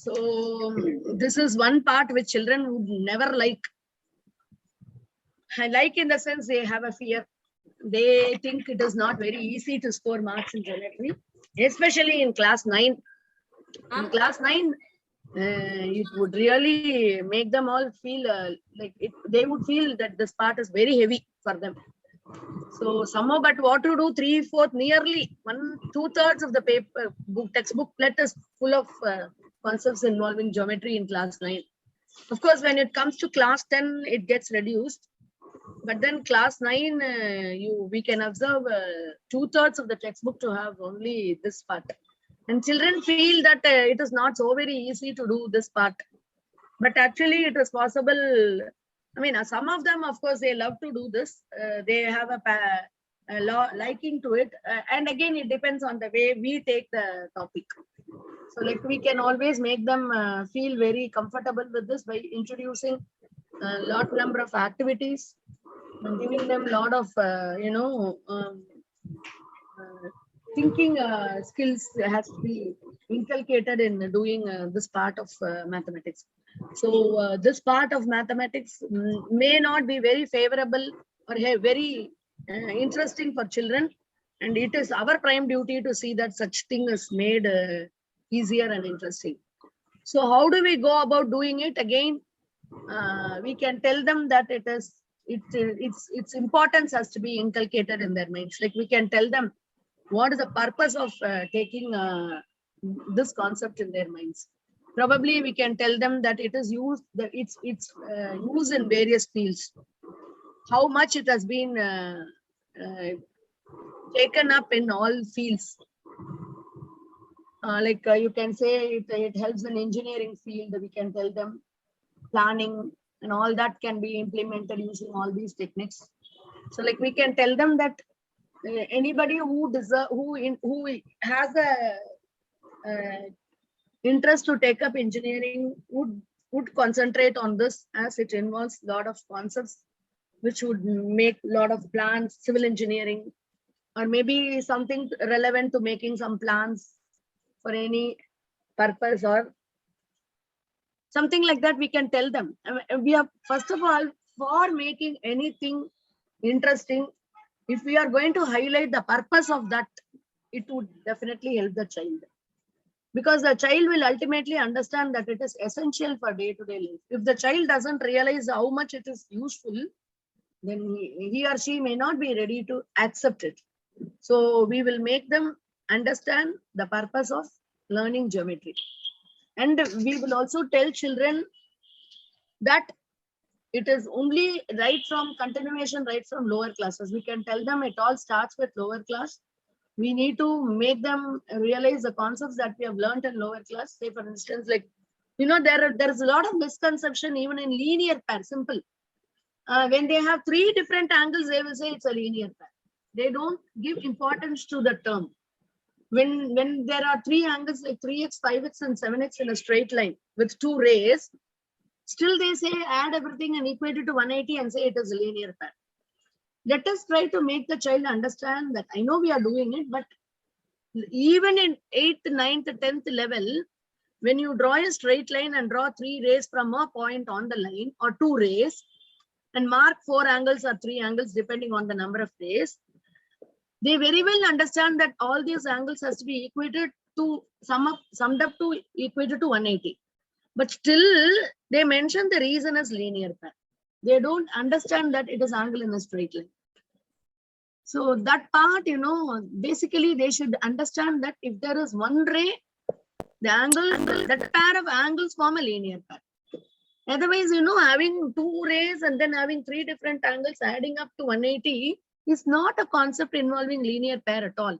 So this is one part which children would never like. And like in the sense they have a fear. They think it is not very easy to score marks in geometry, especially in class 9. In class 9, it would really make them all feel like they would feel that this part is very heavy for them. So somehow, but what to do? 3/4, nearly 2/3 of the paper textbook plate is full of concepts involving geometry in class 9. Of course, when it comes to class 10, it gets reduced. But then class 9, we can observe 2/3 of the textbook to have only this part. And children feel that it is not so very easy to do this part. But actually it is possible. I mean, some of them, of course, they love to do this. They have a liking to it. And again, it depends on the way we take the topic. So like we can always make them feel very comfortable with this by introducing a number of activities and giving them a lot of, thinking skills has to be inculcated in doing this part of mathematics. So this part of mathematics may not be very favorable or very interesting for children, and it is our prime duty to see that such thing is made easier and interesting. So how do we go about doing it? Again, we can tell them that its importance has to be inculcated in their minds. Like we can tell them what is the purpose of taking this concept in their minds. Probably we can tell them that it is used, that it's used in various fields. How much it has been taken up in all fields. You can say it helps in engineering field. We can tell them planning and all that can be implemented using all these techniques. So like we can tell them that anybody who has a interest to take up engineering would concentrate on this, as it involves a lot of concepts which would make a lot of plans, civil engineering, or maybe something relevant to making some plans for any purpose or something like that. We can tell them. We have, first of all, for making anything interesting, if we are going to highlight the purpose of that, it would definitely help the child. Because the child will ultimately understand that it is essential for day-to-day life. If the child doesn't realize how much it is useful, then he or she may not be ready to accept it. So we will make them understand the purpose of learning geometry. And we will also tell children that it is only right from continuation, right from lower classes. We can tell them it all starts with lower class. We need to make them realize the concepts that we have learned in lower class. Say, for instance, like, there's a lot of misconception even in linear pair, simple. When they have 3 different angles, they will say it's a linear pair. They don't give importance to the term. When there are 3 angles like 3x, 5x, and 7x in a straight line with 2 rays, still they say add everything and equate it to 180 and say it is a linear pair. Let us try to make the child understand that I know we are doing it, but even in 8th, 9th, 10th level, when you draw a straight line and draw 3 rays from a point on the line, or 2 rays, and mark 4 angles or 3 angles depending on the number of rays, they very well understand that all these angles has to be equated to summed up to equated to 180. But still they mention the reason as linear pair. They don't understand that it is angle in a straight line. So that part, basically they should understand that if there is 1 ray, the angle, that pair of angles form a linear pair. Otherwise, having 2 rays and then having 3 different angles adding up to 180 is not a concept involving linear pair at all.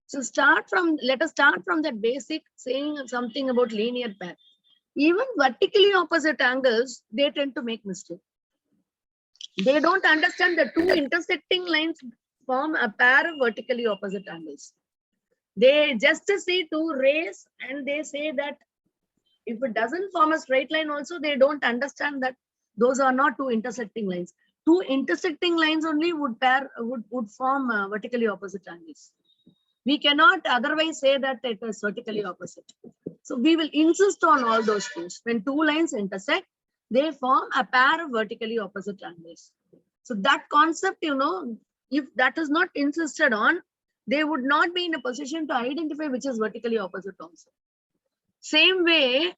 So let us start from that basic, saying something about linear pair. Even vertically opposite angles, they tend to make mistake. They don't understand the 2 intersecting lines form a pair of vertically opposite angles. They just see 2 rays and they say that if it doesn't form a straight line also, they don't understand that those are not 2 intersecting lines. 2 intersecting lines only would form vertically opposite angles. We cannot otherwise say that it is vertically opposite. So we will insist on all those things. When two lines intersect, they form a pair of vertically opposite angles. So that concept, if that is not insisted on, they would not be in a position to identify which is vertically opposite also. Same way,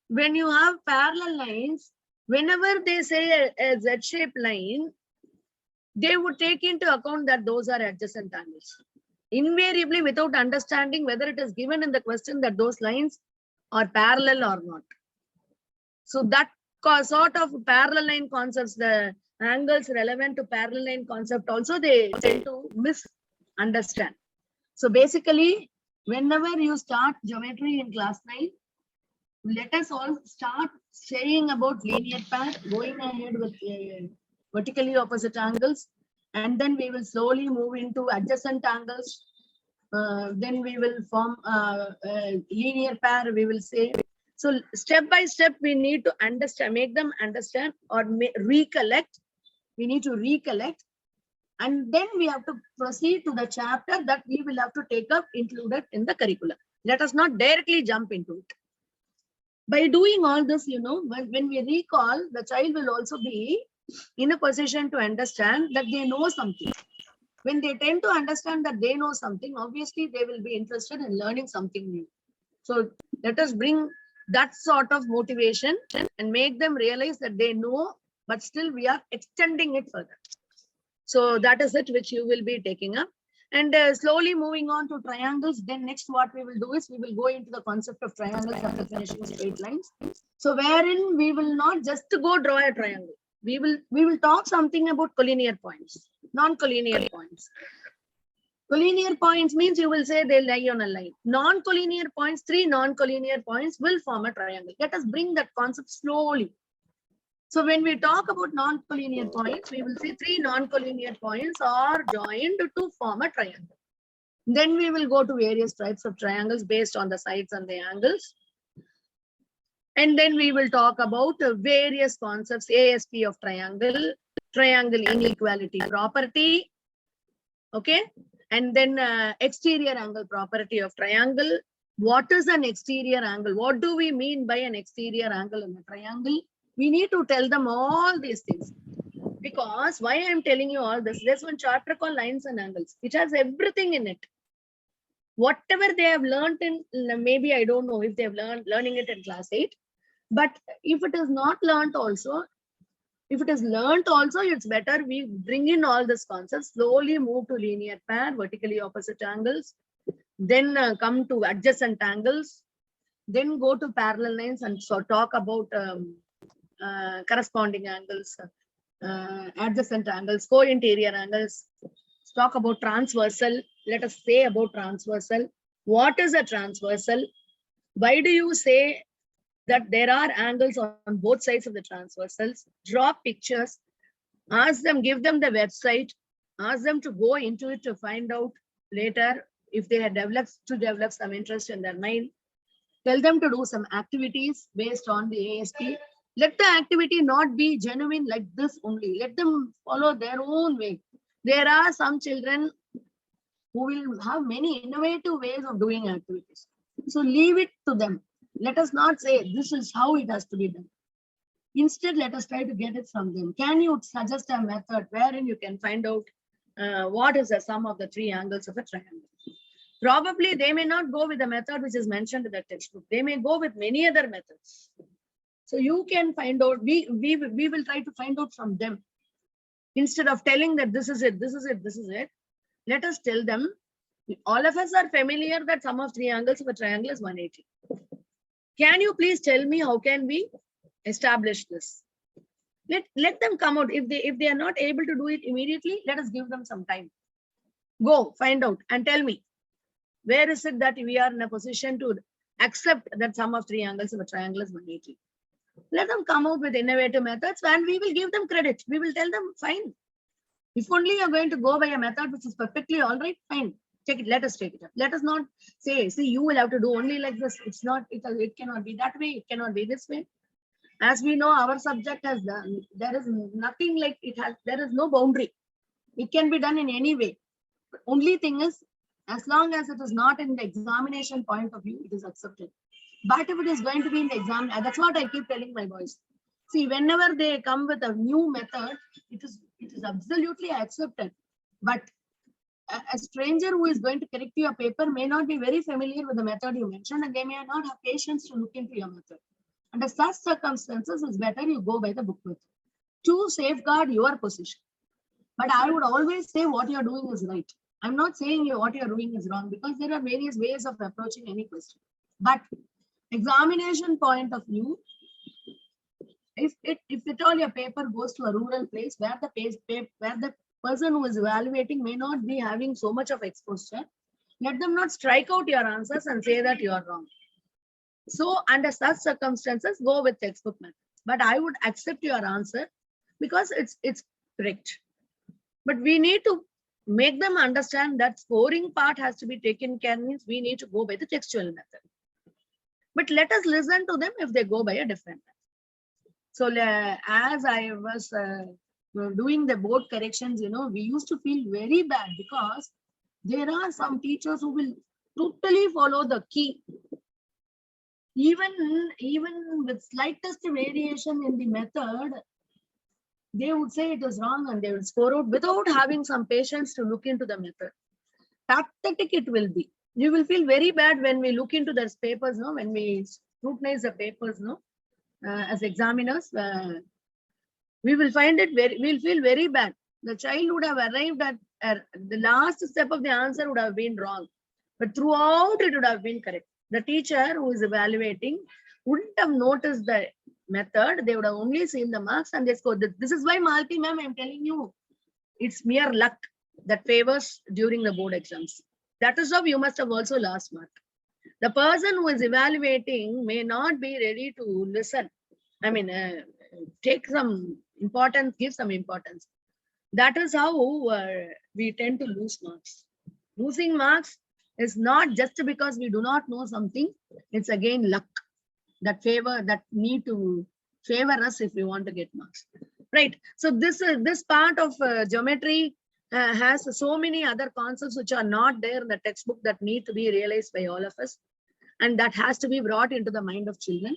when you have parallel lines, whenever they say a Z-shaped line, they would take into account that those are adjacent angles. Invariably, without understanding whether it is given in the question that those lines are parallel or not. So that sort of parallel line concepts, the angles relevant to parallel line concept also, they tend to misunderstand. So basically, whenever you start geometry in class 9, let us all start saying about linear pair, going ahead with vertically opposite angles, and then we will slowly move into adjacent angles. Then we will form a linear pair, we will say. So step by step, we need to understand, make them understand or recollect. We need to recollect. And then we have to proceed to the chapter that we will have to take up included in the curriculum. Let us not directly jump into it. By doing all this, when we recall, the child will also be in a position to understand that they know something. When they tend to understand that they know something, obviously they will be interested in learning something new. So let us bring that sort of motivation and make them realize that they know, but still we are extending it further. So that is it which you will be taking up. And slowly moving on to triangles. Then next what we will do is we will go into the concept of triangles after finishing straight lines. So wherein we will not just go draw a triangle. We will talk something about collinear points, non-collinear points. Collinear points means you will say they lie on a line. Non-collinear points, 3 non-collinear points will form a triangle. Let us bring that concept slowly. So when we talk about non-collinear points, we will say 3 non-collinear points are joined to form a triangle. Then we will go to various types of triangles based on the sides and the angles. And then we will talk about various concepts, ASP of triangle, triangle inequality property, okay? And then exterior angle property of triangle. What is an exterior angle? What do we mean by an exterior angle in a triangle? We need to tell them all these things. Because why I am telling you all this, there's one chapter called Lines and Angles. It has everything in it. Whatever they have learned in, maybe I don't know if they have learning it in class 8. But if it is not learned also, if it is learned also, it's better we bring in all these concepts, slowly move to linear pair, vertically opposite angles, then come to adjacent angles, then go to parallel lines and so talk about corresponding angles, adjacent angles, co-interior angles, talk about transversal. Let us say about transversal. What is a transversal? Why do you say that there are angles on both sides of the transversals? Draw pictures, ask them, give them the website, ask them to go into it to find out later if they had developed some interest in their mind. Tell them to do some activities based on the ASP. Let the activity not be genuine like this only. Let them follow their own way. There are some children who will have many innovative ways of doing activities. So leave it to them. Let us not say this is how it has to be done. Instead, let us try to get it from them. Can you suggest a method wherein you can find out what is the sum of the 3 angles of a triangle? Probably they may not go with the method which is mentioned in the textbook. They may go with many other methods. So you can find out, we will try to find out from them. Instead of telling that this is it, this is it, this is it, let us tell them, all of us are familiar that sum of 3 angles of a triangle is 180. Can you please tell me how can we establish this? Let them come out. If they are not able to do it immediately, let us give them some time. Go find out and tell me, where is it that we are in a position to accept that sum of 3 angles of a triangle is 180? Let them come out with innovative methods and we will give them credit. We will tell them, fine. If only you're going to go by a method which is perfectly all right, fine. Take it. Let us take it up. Let us not say, see, you will have to do only like this. It's not, it cannot be that way. It cannot be this way. As we know, our subject has done, there is nothing like it has, there is no boundary. It can be done in any way. But only thing is, as long as it is not in the examination point of view, it is accepted. But if it is going to be in the exam, that's what I keep telling my boys. See, whenever they come with a new method, it is absolutely accepted. But a stranger who is going to correct your paper may not be very familiar with the method you mentioned, and they may not have patience to look into your method. Under such circumstances, it's better you go by the book method to safeguard your position. But I would always say what you're doing is right. I'm not saying what you're doing is wrong, because there are various ways of approaching any question. But examination point of view, if at all your paper goes to a rural place where the person who is evaluating may not be having so much of exposure, let them not strike out your answers and say that you are wrong. So under such circumstances, go with textbook method. But I would accept your answer because it's correct. But we need to make them understand that scoring part has to be taken care, means we need to go by the textual method. But let us listen to them if they go by a different method. So as I was doing the board corrections, we used to feel very bad because there are some teachers who will totally follow the key. Even with slightest variation in the method, they would say it is wrong and they will score out without having some patience to look into the method. Pathetic it will be. You will feel very bad when we look into those papers, no? When we scrutinize the papers, no? As examiners, we will find it we'll feel very bad. The child would have arrived at the last step of the answer would have been wrong, but throughout it would have been correct. The teacher who is evaluating wouldn't have noticed the method. They would have only seen the marks and they scored. This is why, Malti ma'am, I'm telling you, it's mere luck that favors during the board exams. That is how you must have also lost mark. The person who is evaluating may not be ready to listen. I mean, take some importance, give some importance. That is how we tend to lose marks. Losing marks is not just because we do not know something. It's again luck that need to favor us if we want to get marks. Right. So this part of geometry has so many other concepts which are not there in the textbook that need to be realized by all of us. And that has to be brought into the mind of children.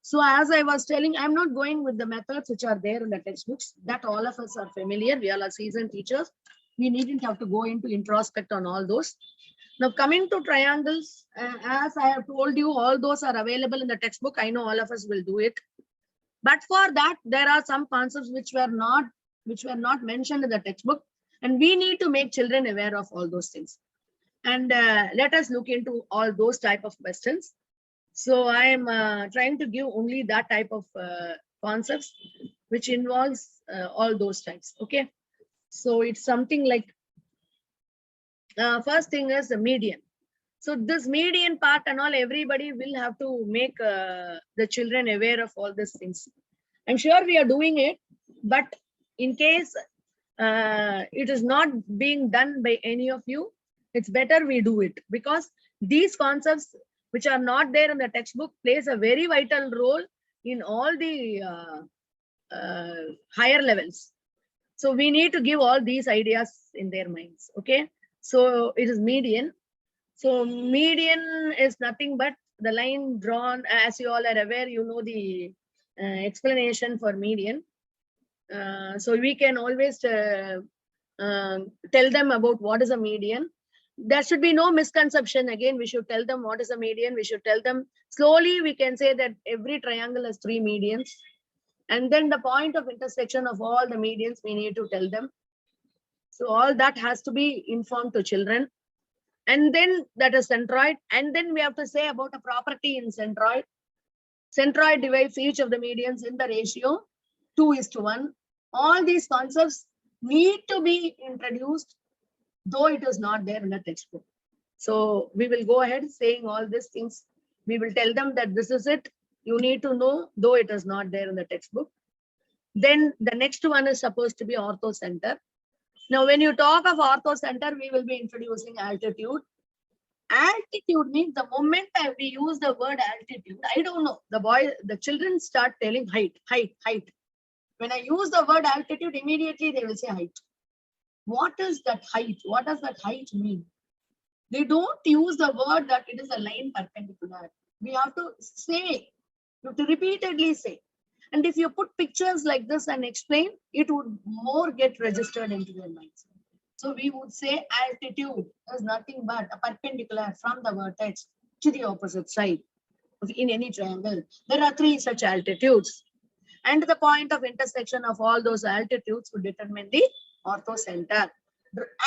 So as I was telling, I'm not going with the methods which are there in the textbooks that all of us are familiar. We all are seasoned teachers. We needn't have to go into introspect on all those. Now coming to triangles, as I have told you, all those are available in the textbook. I know all of us will do it. But for that, there are some concepts which were not mentioned in the textbook. And we need to make children aware of all those things. And let us look into all those type of questions. So I am trying to give only that type of concepts which involves all those types. Okay. So it's something like first thing is the median. So this median part and all, everybody will have to make the children aware of all these things. I'm sure we are doing it, but in case it is not being done by any of you, it's better we do it, because these concepts which are not there in the textbook plays a very vital role in all the higher levels. So we need to give all these ideas in their minds. Okay. So it is median. So median is nothing but the line drawn, as you all are aware, you know the explanation for median. So we can always tell them about what is a median. There should be no misconception. Again, we should tell them what is a median. We should tell them slowly. We can say that every triangle has 3 medians. And then the point of intersection of all the medians, we need to tell them. So all that has to be informed to children. And then that is centroid. And then we have to say about a property in centroid. Centroid divides each of the medians in the ratio 2:1. All these concepts need to be introduced, though it is not there in the textbook. So we will go ahead saying all these things. We will tell them that this is it. You need to know, though it is not there in the textbook. Then the next one is supposed to be orthocenter. Now, when you talk of orthocenter, we will be introducing altitude. Altitude means the moment we use the word altitude, I don't know, the children start telling height, height, height. When I use the word altitude, immediately they will say height. What is that height? What does that height mean? They don't use the word that it is a line perpendicular. We have to say, you have to repeatedly say. And if you put pictures like this and explain, it would more get registered into their minds. So we would say altitude is nothing but a perpendicular from the vertex to the opposite side in any triangle. There are three such altitudes. And the point of intersection of all those altitudes would determine the orthocenter.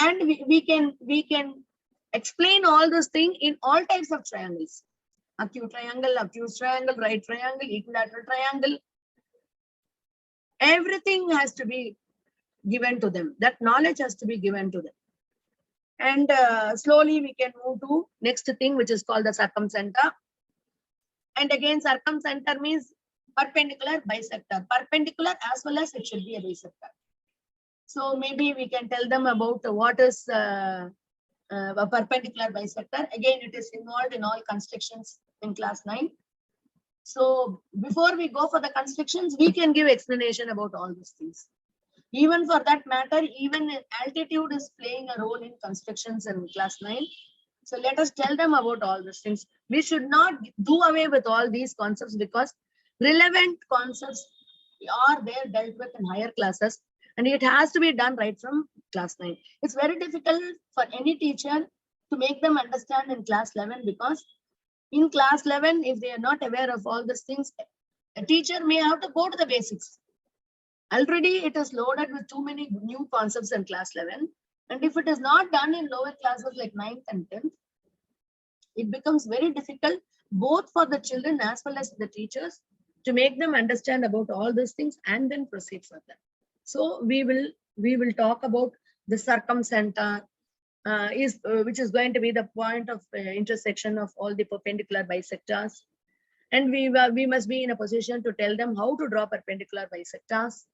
And we can explain all those things in all types of triangles. Acute triangle, obtuse triangle, right triangle, equilateral triangle. Everything has to be given to them. That knowledge has to be given to them. And slowly we can move to next thing, which is called the circumcenter. And again, circumcenter means perpendicular bisector. Perpendicular as well as it should be a bisector. So maybe we can tell them about what is a perpendicular bisector. Again, it is involved in all constructions in class 9. So before we go for the constructions, we can give explanation about all these things. Even for that matter, even altitude is playing a role in constructions in class 9. So let us tell them about all these things. We should not do away with all these concepts because relevant concepts are there dealt with in higher classes, and it has to be done right from class 9. It's very difficult for any teacher to make them understand in class 11 because in class 11, if they are not aware of all these things, a teacher may have to go to the basics. Already it is loaded with too many new concepts in class 11. And if it is not done in lower classes like 9th and 10th, it becomes very difficult both for the children as well as the teachers to make them understand about all these things and then proceed further. So we will talk about the circumcenter, which is going to be the point of intersection of all the perpendicular bisectors. And we must be in a position to tell them how to draw perpendicular bisectors.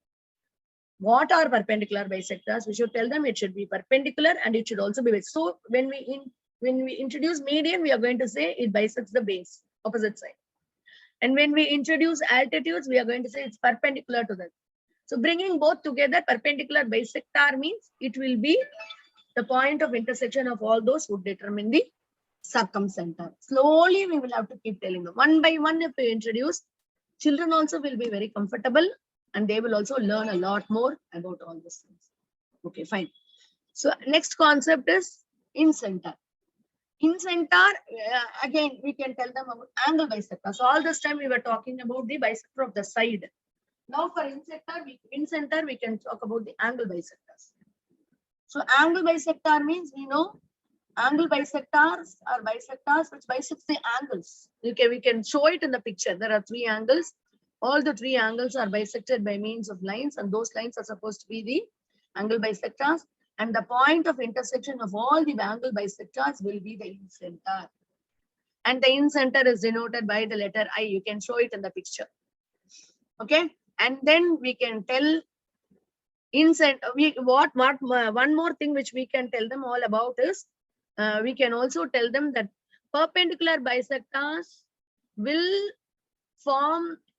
What are perpendicular bisectors? We should tell them it should be perpendicular and it should also be base. So when we introduce median, we are going to say it bisects the base, opposite side. And when we introduce altitudes, we are going to say it's perpendicular to that. So bringing both together, perpendicular bisector means it will be the point of intersection of all those would determine the circumcenter. Slowly, we will have to keep telling them. One by one, if we introduce, children also will be very comfortable and they will also learn a lot more about all these things. Okay, fine. So next concept is incenter. Incenter, again, we can tell them about angle bisector. So all this time we were talking about the bisector of the side. Now for incenter, we can talk about the angle bisectors. So angle bisector means we know angle bisectors are bisectors which bisects the angles. Okay, we can show it in the picture. There are 3 angles. All the 3 angles are bisected by means of lines, and those lines are supposed to be the angle bisectors. And the point of intersection of all the angle bisectors will be the incenter. And the incenter is denoted by the letter I. You can show it in the picture. Okay, and then we can tell incenter. One more thing which we can tell them all about is we can also tell them that perpendicular bisectors will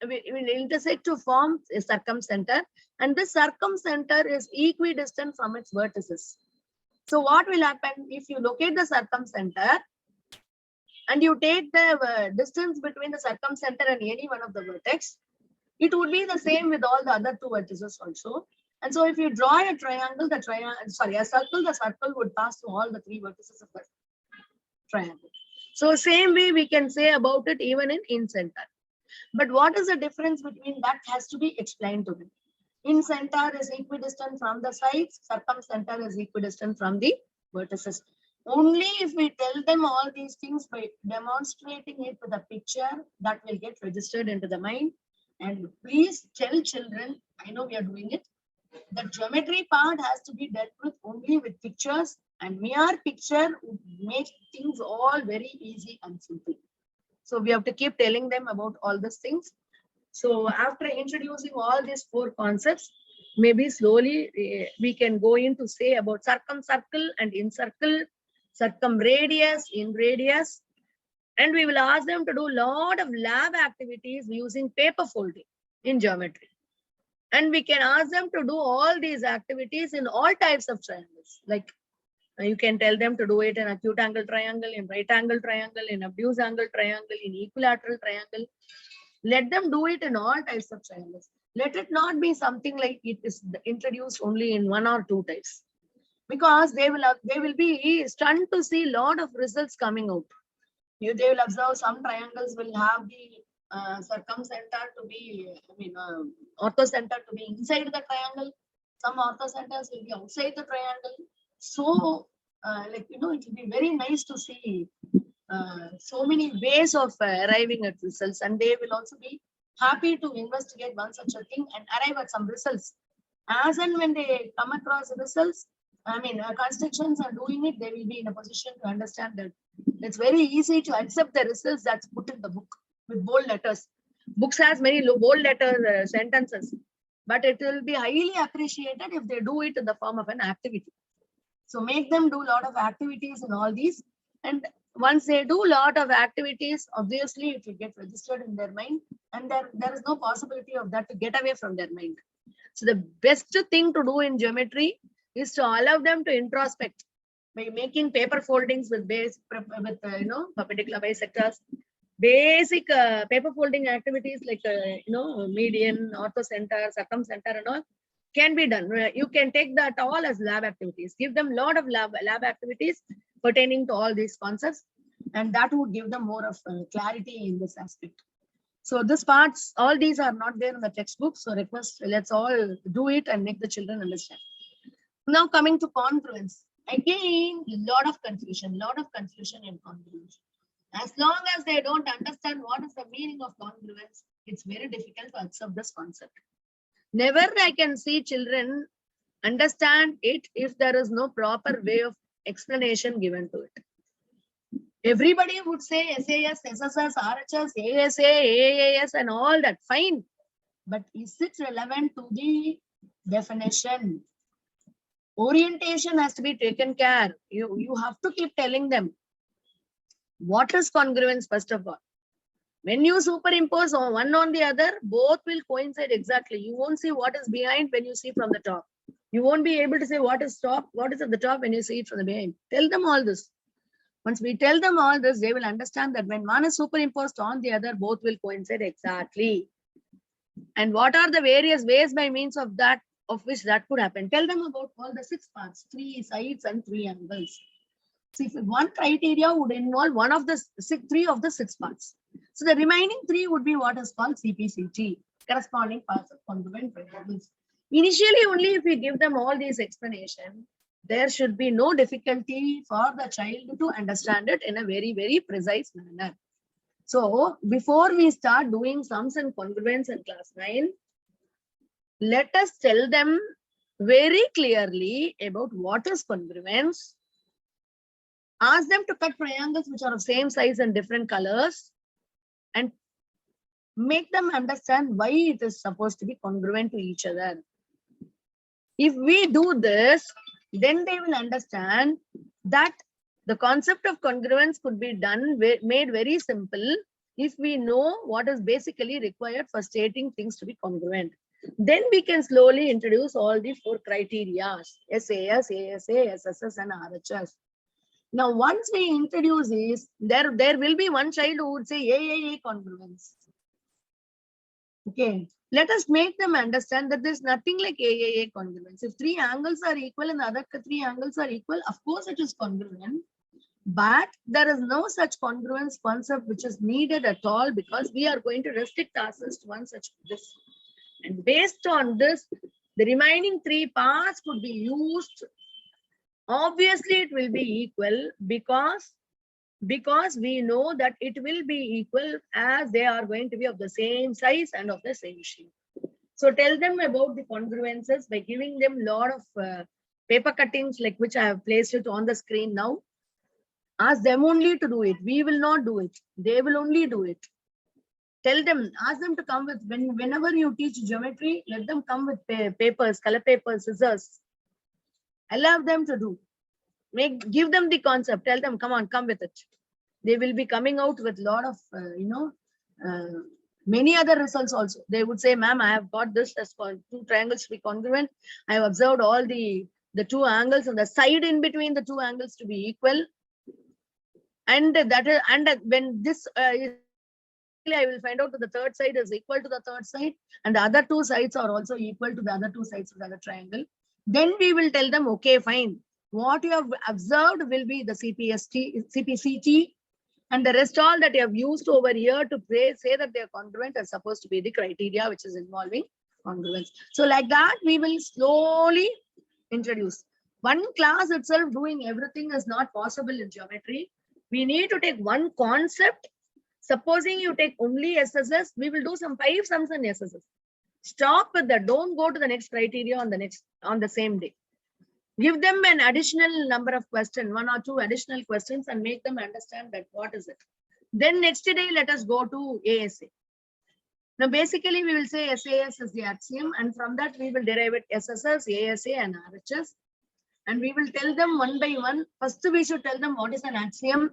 intersect to form a circumcenter, and this circumcenter is equidistant from its vertices. So what will happen if you locate the circumcenter and you take the distance between the circumcenter and any one of the vertex? It would be the same with all the other 2 vertices also. And so if you draw a triangle, a circle, the circle would pass through all the 3 vertices of the triangle. So same way we can say about it even in incenter. But what is the difference between that has to be explained to them. Incenter is equidistant from the sides, circumcenter is equidistant from the vertices. Only if we tell them all these things by demonstrating it with a picture, that will get registered into the mind. And please tell children, I know we are doing it, the geometry part has to be dealt with only with pictures, and mere picture would make things all very easy and simple. So we have to keep telling them about all these things. So after introducing all these 4 concepts, maybe slowly we can go in to say about circumcircle and incircle, circumradius, inradius, and we will ask them to do a lot of lab activities using paper folding in geometry. And we can ask them to do all these activities in all types of triangles, like You can tell them to do it in acute angle triangle, in right angle triangle, in obtuse angle triangle, in equilateral triangle. Let them do it in all types of triangles. Let it not be something like it is introduced only in one or two types, because they will be stunned to see a lot of results coming out. They will observe some triangles will have the circumcenter to be, orthocenter to be inside the triangle. Some orthocenters will be outside the triangle. So, it will be very nice to see so many ways of arriving at results, and they will also be happy to investigate one such a thing and arrive at some results. As and when they come across results, constructions are doing it, they will be in a position to understand that it's very easy to accept the results that's put in the book with bold letters. Books has many bold letter sentences, but it will be highly appreciated if they do it in the form of an activity. So make them do a lot of activities in all these, and once they do a lot of activities, obviously it will get registered in their mind, and there is no possibility of that to get away from their mind. So the best thing to do in geometry is to allow them to introspect by making paper foldings with perpendicular bisectors, basic paper folding activities like median, orthocenter, circumcenter, and all can be done. You can take that all as lab activities. Give them a lot of lab activities pertaining to all these concepts, and that would give them more of clarity in this aspect. So this parts, all these are not there in the textbook. So request, let's all do it and make the children understand. Now coming to congruence. Again, lot of confusion in congruence. As long as they don't understand what is the meaning of congruence, it's very difficult to accept this concept. Never I can see children understand it if there is no proper way of explanation given to it. Everybody would say SAS, SSS, RHS, ASA, AAS, and all that. Fine. But is it relevant to the definition? Orientation has to be taken care. You have to keep telling them what is congruence first of all. When you superimpose one on the other, both will coincide exactly. You won't see what is behind when you see from the top. You won't be able to say what is top, what is at the top when you see it from the behind. Tell them all this. Once we tell them all this, they will understand that when one is superimposed on the other, both will coincide exactly. And what are the various ways by means of that, of which that could happen? Tell them about all the 6 parts, 3 sides and 3 angles. See, if one criteria would involve one of the 3 of the 6 parts. So the remaining 3 would be what is called CPCT, corresponding parts of congruent triangles. Initially, only if we give them all these explanations, there should be no difficulty for the child to understand it in a very, very precise manner. So before we start doing sums and congruence in class 9, let us tell them very clearly about what is congruence. Ask them to cut triangles which are of same size and different colors, and make them understand why it is supposed to be congruent to each other. If we do this, then they will understand that the concept of congruence could be made very simple if we know what is basically required for stating things to be congruent. Then we can slowly introduce all the 4 criteria: SAS, ASA, SSS, and RHS. Now, once we introduce this, there will be one child who would say AAA congruence. Okay, let us make them understand that there's nothing like AAA congruence. If 3 angles are equal and the other 3 angles are equal, of course it is congruent. But there is no such congruence concept which is needed at all, because we are going to restrict ourselves to one such this. And based on this, the remaining 3 parts could be used. Obviously, it will be equal because we know that it will be equal as they are going to be of the same size and of the same shape. So tell them about the congruences by giving them a lot of paper cuttings, like which I have placed it on the screen now. Ask them only to do it. We will not do it. They will only do it. Tell them, ask them to come with, whenever you teach geometry, let them come with papers, color papers, scissors. Allow them to do. Give them the concept. Tell them, come on, come with it. They will be coming out with a lot of, many other results also. They would say, ma'am, I have got this as 2 triangles to be congruent. I have observed all the the two angles and the side in between the two angles to be equal. And that is, and when this I will find out that the third side is equal to the third side and the other two sides are also equal to the other two sides of the other triangle. Then we will tell them, okay, fine. What you have observed will be the CPCT, and the rest all that you have used over here to say that they are congruent are supposed to be the criteria which is involving congruence. So like that, we will slowly introduce. One class itself doing everything is not possible in geometry. We need to take one concept. Supposing you take only SSS, we will do some 5 sums in SSS. Stop with that. Don't go to the next criteria on the same day. Give them an additional number of questions, 1 or 2 additional questions, and make them understand that what is it. Then next day, let us go to ASA. Now, basically, we will say SAS is the axiom, and from that we will derive it SSS, ASA, and RHS. And we will tell them one by one. First, we should tell them what is an axiom.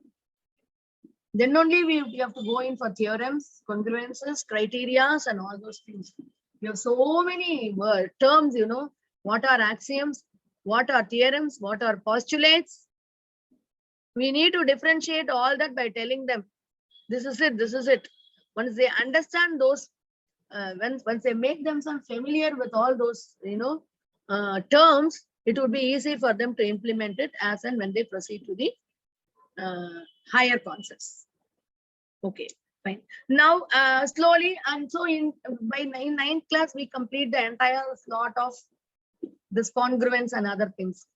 Then only we have to go in for theorems, congruences, criteria, and all those things. We have so many terms, you know, what are axioms, what are theorems, what are postulates. We need to differentiate all that by telling them, this is it, this is it. Once they understand those, once they make themselves familiar with all those, you know, terms, it would be easy for them to implement it as and when they proceed to the higher concepts. Okay, fine. Now, slowly, and so by 9th class, we complete the entire slot of this congruence and other things.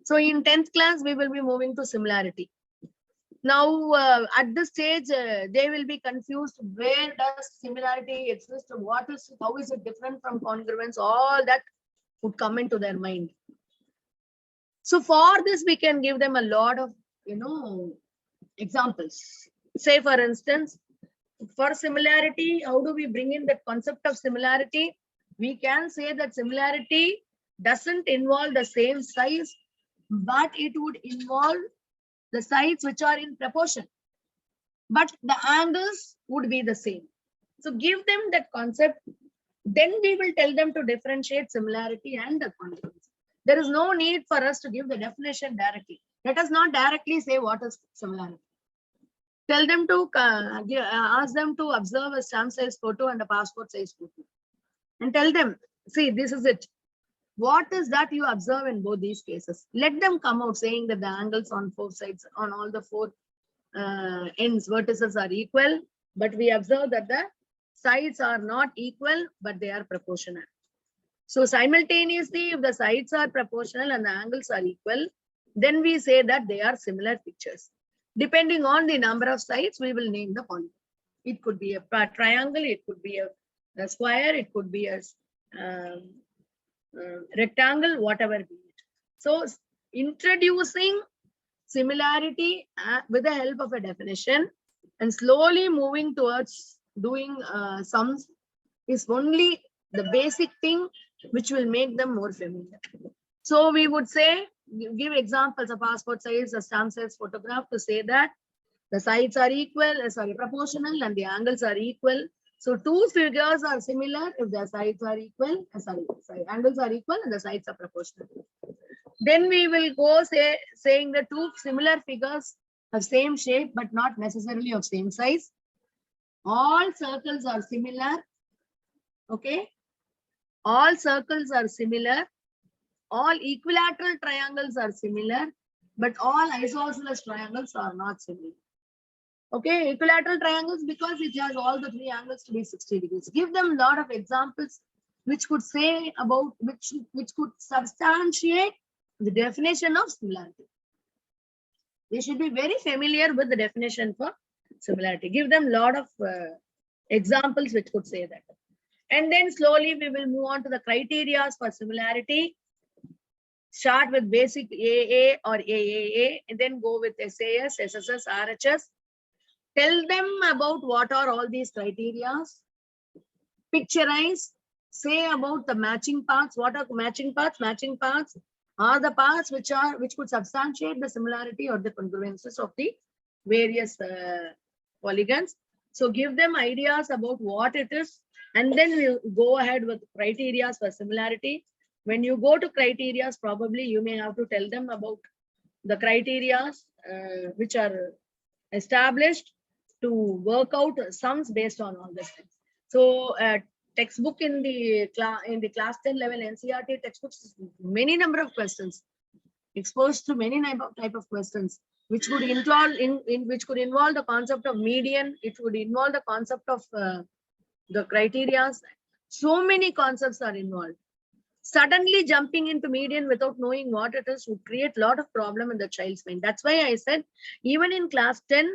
So in 10th class, we will be moving to similarity. Now, at this stage, they will be confused. Where does similarity exist? What is, how is it different from congruence? All that would come into their mind. So for this, we can give them a lot of, you know, examples. Say, for instance, for similarity, how do we bring in the concept of similarity? We can say that similarity doesn't involve the same size, but it would involve the sides which are in proportion, but the angles would be the same. So give them that concept. Then we will tell them to differentiate similarity and the congruence. There is no need for us to give the definition directly. Let us not directly say what is similarity. Tell them to ask them to observe a stamp size photo and a passport size photo, and tell them, see, this is it. What is that you observe in both these cases? Let them come out saying that the angles on 4 sides, on all the 4 ends, vertices are equal, but we observe that the sides are not equal, but they are proportional. So simultaneously, if the sides are proportional and the angles are equal, then we say that they are similar pictures. Depending on the number of sides, we will name the polygon. It could be a triangle, it could be a square, it could be a rectangle, whatever be it. So introducing similarity with the help of a definition and slowly moving towards doing sums is only the basic thing which will make them more familiar. So we would say, give examples of passport size, a stamp size photograph, to say that the sides are equal, proportional, and the angles are equal. So 2 figures are similar if the sides are equal, angles are equal and the sides are proportional. Then we will go saying the 2 similar figures have same shape but not necessarily of same size. All circles are similar. Okay. All circles are similar. All equilateral triangles are similar, but all isosceles triangles are not similar. Okay, equilateral triangles because it has all the 3 angles to be 60 degrees. Give them a lot of examples which could say about, which could substantiate the definition of similarity. They should be very familiar with the definition for similarity. Give them a lot of examples which could say that. And then slowly we will move on to the criteria for similarity. Start with basic AA or AAA, and then go with SAS, SSS, RHS. Tell them about what are all these criteria. Picturize. Say about the matching paths. What are matching paths? Matching paths are the paths which could substantiate the similarity or the congruences of the various polygons. So give them ideas about what it is, and then we'll go ahead with criteria for similarity. when you go to criteria, probably you may have to tell them about the criteria which are established to work out sums based on all these things. So textbook in the class 10 level NCERT textbooks, many number of questions exposed to many type of questions, which would involve which could involve the concept of median. It would involve the concept of the criteria. So many concepts are involved. Suddenly jumping into median without knowing what it is would create a lot of problem in the child's mind. That's why I said, even in class 10,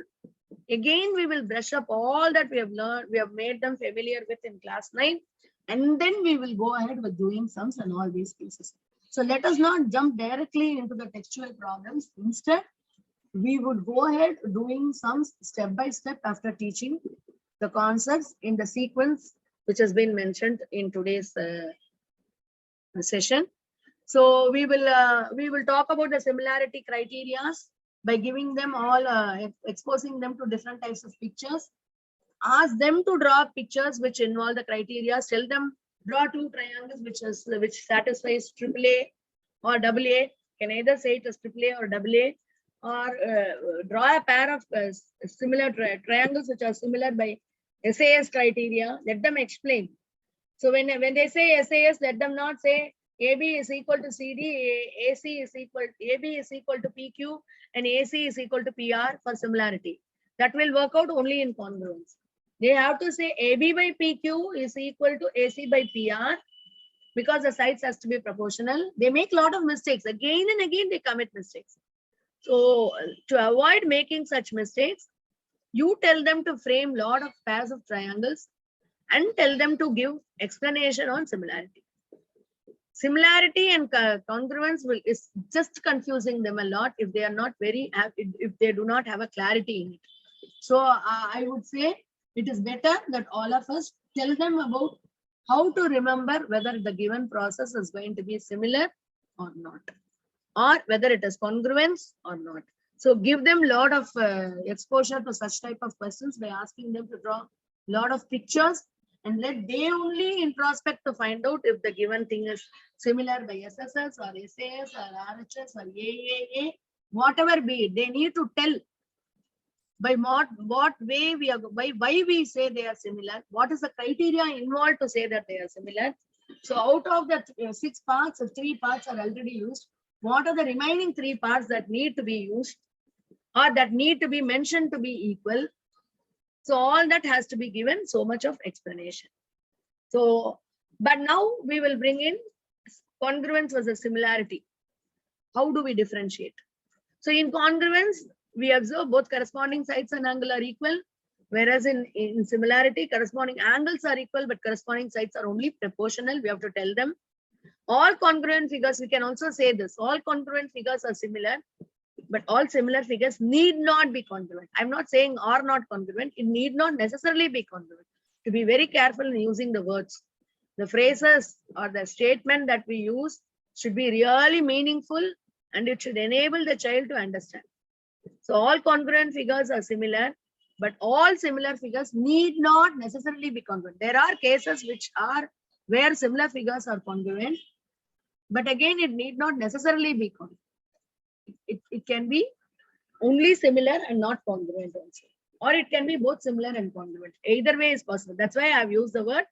again, we will brush up all that we have learned, we have made them familiar with in class 9, and then we will go ahead with doing sums and all these pieces. So let us not jump directly into the textual problems. Instead, we would go ahead doing sums step by step after teaching the concepts in the sequence which has been mentioned in today's session. So we will talk about the similarity criteria by giving them all, exposing them to different types of pictures. Ask them to draw pictures which involve the criteria. Tell them draw two triangles which satisfies AAA or AA. Can either say it as AAA or AA, or draw a pair of similar triangles which are similar by SAS criteria. Let them explain. So when they say SAS, let them not say AB is equal to CD, AB is equal to PQ, and AC is equal to PR for similarity. That will work out only in congruence. They have to say AB by PQ is equal to AC by PR, because the sides has to be proportional. They make a lot of mistakes. Again and again, they commit mistakes. So to avoid making such mistakes, you tell them to frame a lot of pairs of triangles and tell them to give explanation on similarity. Similarity and congruence is just confusing them a lot if they are not if they do not have a clarity in it. So I would say it is better that all of us tell them about how to remember whether the given process is going to be similar or not, or whether it is congruence or not. So give them a lot of exposure to such type of questions by asking them to draw a lot of pictures, and let they only introspect to find out if the given thing is similar by SSS or SAS or RHS or AAA, whatever be it. They need to tell by what way we are, by why we say they are similar, what is the criteria involved to say that they are similar. So out of the 6 parts, 3 parts are already used. What are the remaining 3 parts that need to be used or that need to be mentioned to be equal? So all that has to be given so much of explanation. So, but now we will bring in congruence versus similarity. How do we differentiate? So in congruence, we observe both corresponding sides and angle are equal, whereas in similarity, corresponding angles are equal, but corresponding sides are only proportional. We have to tell them. All congruent figures, we can also say this, all congruent figures are similar, but all similar figures need not be congruent. I'm not saying are not congruent. It need not necessarily be congruent. To be very careful in using the words. The phrases or the statement that we use should be really meaningful, and it should enable the child to understand. So all congruent figures are similar, but all similar figures need not necessarily be congruent. There are cases where similar figures are congruent, but again, it need not necessarily be congruent. It can be only similar and not congruent also. Or it can be both similar and congruent. Either way is possible. That's why I've used the word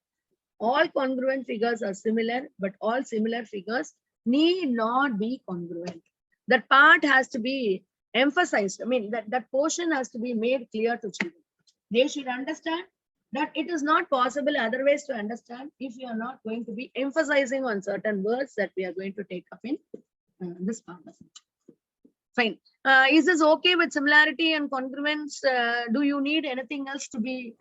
all congruent figures are similar, but all similar figures need not be congruent. That part has to be emphasized. I mean, that portion has to be made clear to children. They should understand that it is not possible otherwise to understand if you are not going to be emphasizing on certain words that we are going to take up in this part of it. Fine. Is this okay with similarity and congruence? Do you need anything else to be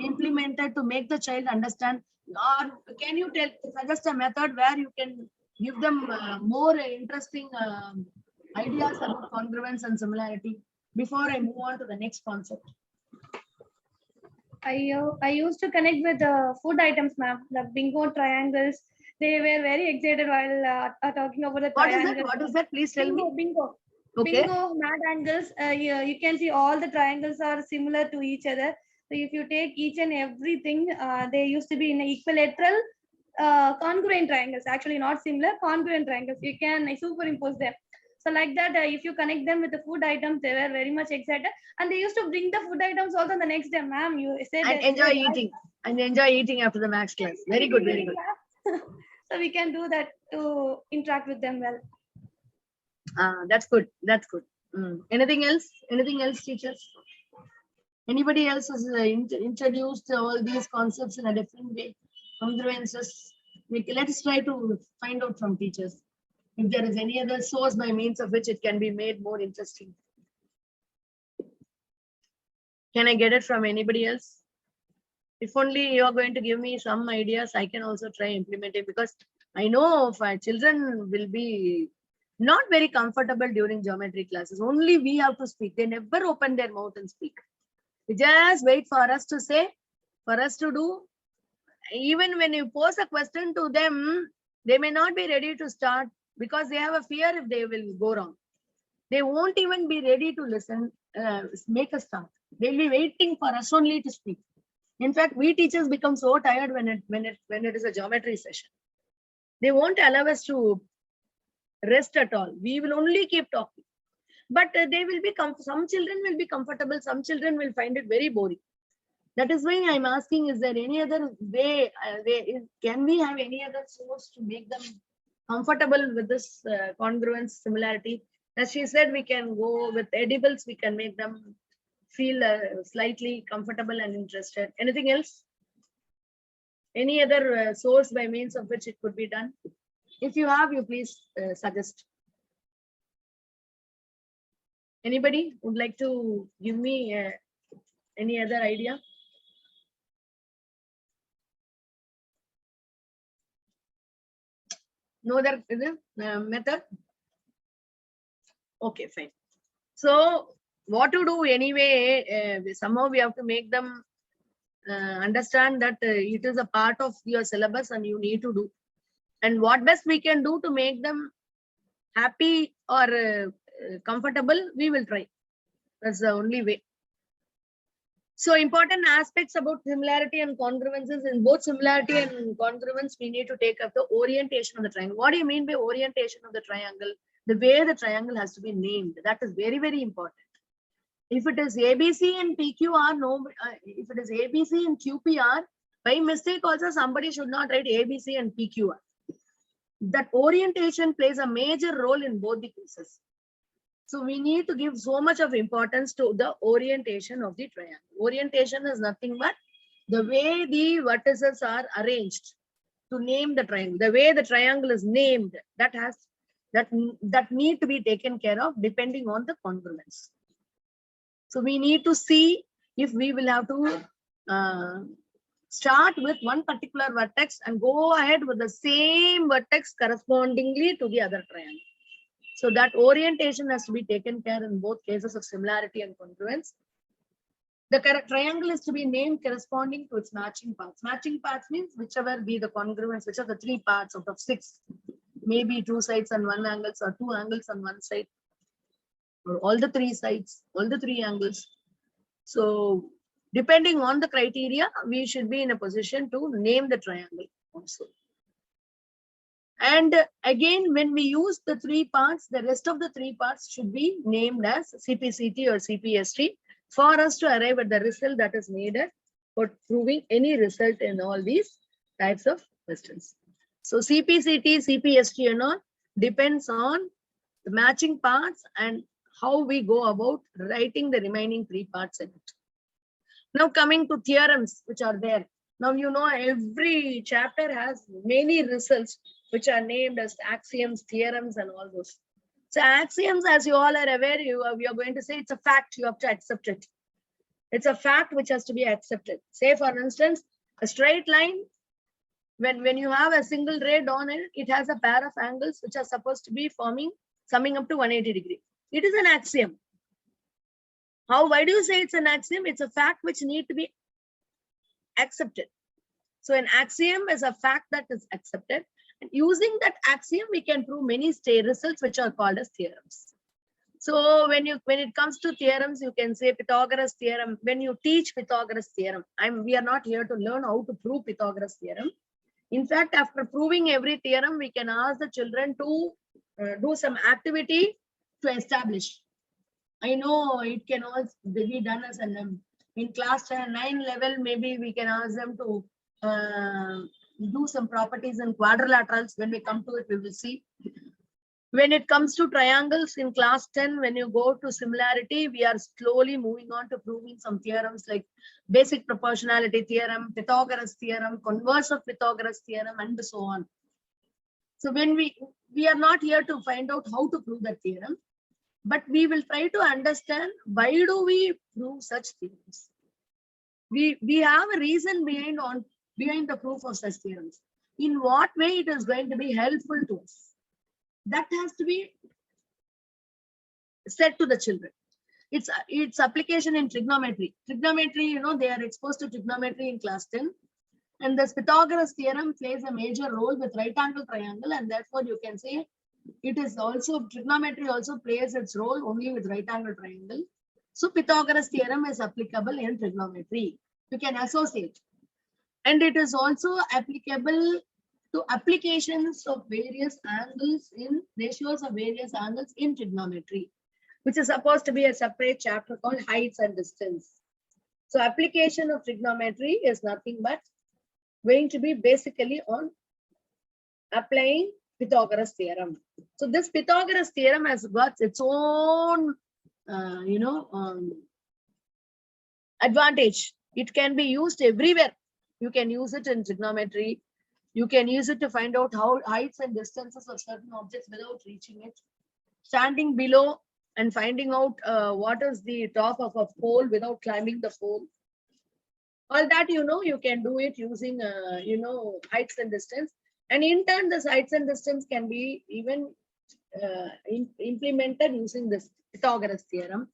implemented to make the child understand? Or can you suggest a method where you can give them more interesting ideas about congruence and similarity before I move on to the next concept? I used to connect with food items, ma'am, the bingo triangles. They were very excited while talking about the triangles. What is that? Please tell me. Bingo. Okay. Bingo, mad angles. You can see all the triangles are similar to each other. So if you take each and everything, they used to be in equilateral congruent triangles, actually not similar, congruent triangles. You can superimpose them. So like that, if you connect them with the food items, they were very much excited. And they used to bring the food items also the next day. Ma'am, you said And that enjoy eating. And enjoy eating after the max class. Very good, very good. So we can do that to interact with them well. That's good. That's good. Anything else? Anything else, teachers? Anybody else has introduced all these concepts in a different way? Congruences. Let's try to find out from teachers if there is any other source by means of which it can be made more interesting. Can I get it from anybody else? If only you are going to give me some ideas, I can also try implementing, because I know if our children will be not very comfortable during geometry classes. Only we have to speak. They never open their mouth and speak. They just wait for us to say, for us to do. Even when you pose a question to them, they may not be ready to start because they have a fear if they will go wrong. They won't even be ready to listen, make a start. They'll be waiting for us only to speak. In fact, we teachers become so tired when it is a geometry session. They won't allow us to rest at all. We will only keep talking. But they will be some children will be comfortable. Some children will find it very boring. That is why I'm asking: is there any other way? Can we have any other source to make them comfortable with this congruence, similarity? As she said, we can go with edibles. We can make them feel slightly comfortable and interested. Anything else? Any other source by means of which it could be done? If you have, you please suggest. Anybody would like to give me any other idea? No other method? Okay, fine. So what to do anyway, somehow we have to make them understand that it is a part of your syllabus and you need to do. And what best we can do to make them happy or comfortable, we will try. That's the only way. So important aspects about similarity and congruences. In both similarity and congruence, we need to take up the orientation of the triangle. What do you mean by orientation of the triangle? The way the triangle has to be named. That is very, very important. If it is ABC and PQR, no. If it is ABC and QPR, by mistake also somebody should not write ABC and PQR. That orientation plays a major role in both the cases. So we need to give so much of importance to the orientation of the triangle. Orientation is nothing but the way the vertices are arranged to name the triangle. The way the triangle is named, that need to be taken care of depending on the congruence. So we need to see if we will have to start with one particular vertex and go ahead with the same vertex correspondingly to the other triangle. So that orientation has to be taken care in both cases of similarity and congruence. The triangle is to be named corresponding to its matching parts. Matching parts means whichever be the congruence, which are the 3 parts out of 6. Maybe 2 sides and 1 angle, or 2 angles on one side, or all the 3 sides, all the 3 angles. So depending on the criteria, we should be in a position to name the triangle also. And again, when we use the 3 parts, the rest of the 3 parts should be named as CPCT or CPST for us to arrive at the result that is needed for proving any result in all these types of questions. So CPCT, CPST and all depends on the matching parts and how we go about writing the remaining 3 parts in it. Now coming to theorems which are there. Now you know every chapter has many results which are named as axioms, theorems and all those. So axioms, as you all are aware, you are going to say it's a fact, you have to accept it. It's a fact which has to be accepted. Say for instance, a straight line, when you have a single ray drawn in it, it has a pair of angles which are supposed to be summing up to 180 degrees. It is an axiom. Why do you say it's an axiom? It's a fact which need to be accepted. So an axiom is a fact that is accepted. And using that axiom, we can prove many results which are called as theorems. So when it comes to theorems, you can say Pythagoras theorem. When you teach Pythagoras theorem, we are not here to learn how to prove Pythagoras theorem. In fact, after proving every theorem, we can ask the children to do some activity to establish. I know it can also be done as an in class 9 level, maybe we can ask them to do some properties and quadrilaterals. When we come to it, we will see. When it comes to triangles in class 10, when you go to similarity, we are slowly moving on to proving some theorems like basic proportionality theorem, Pythagoras theorem, converse of Pythagoras theorem, and so on. So when we are not here to find out how to prove that theorem, but we will try to understand why do we prove such theorems. We have a reason behind the proof of such theorems. In what way it is going to be helpful to us? That has to be said to the children. Its application in trigonometry. Trigonometry, they are exposed to trigonometry in class 10. And this Pythagoras theorem plays a major role with right angle triangle, and therefore you can say it is also, trigonometry also plays its role only with right angle triangle. So Pythagoras theorem is applicable in trigonometry. You can associate. And it is also applicable to applications of various angles in ratios of various angles in trigonometry, which is supposed to be a separate chapter called heights and distance. So application of trigonometry is nothing but going to be basically on applying Pythagoras theorem. So this Pythagoras theorem has got its own, advantage. It can be used everywhere. You can use it in trigonometry. You can use it to find out how heights and distances of certain objects without reaching it. Standing below and finding out what is the top of a pole without climbing the pole. All that, you can do it using, heights and distance. And in turn, this heights and distance can be even implemented using this Pythagoras theorem.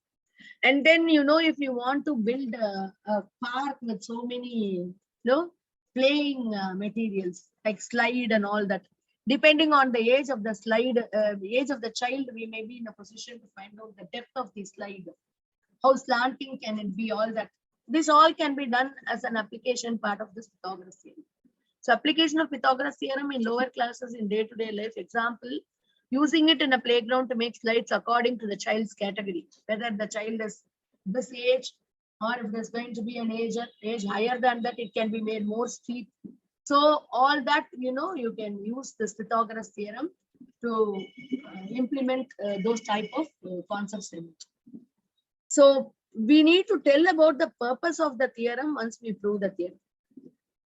And then, if you want to build a park with so many, playing materials like slide and all that, depending on the age of the slide, the age of the child, we may be in a position to find out the depth of the slide. How slanting can it be, all that. This all can be done as an application part of this Pythagoras theorem. So application of Pythagoras theorem in lower classes in day-to-day life. Example, using it in a playground to make slides according to the child's category, whether the child is this age or if there's going to be an age higher than that, it can be made more steep. So all that, you can use this Pythagoras theorem to implement those type of concepts in it. So we need to tell about the purpose of the theorem once we prove the theorem.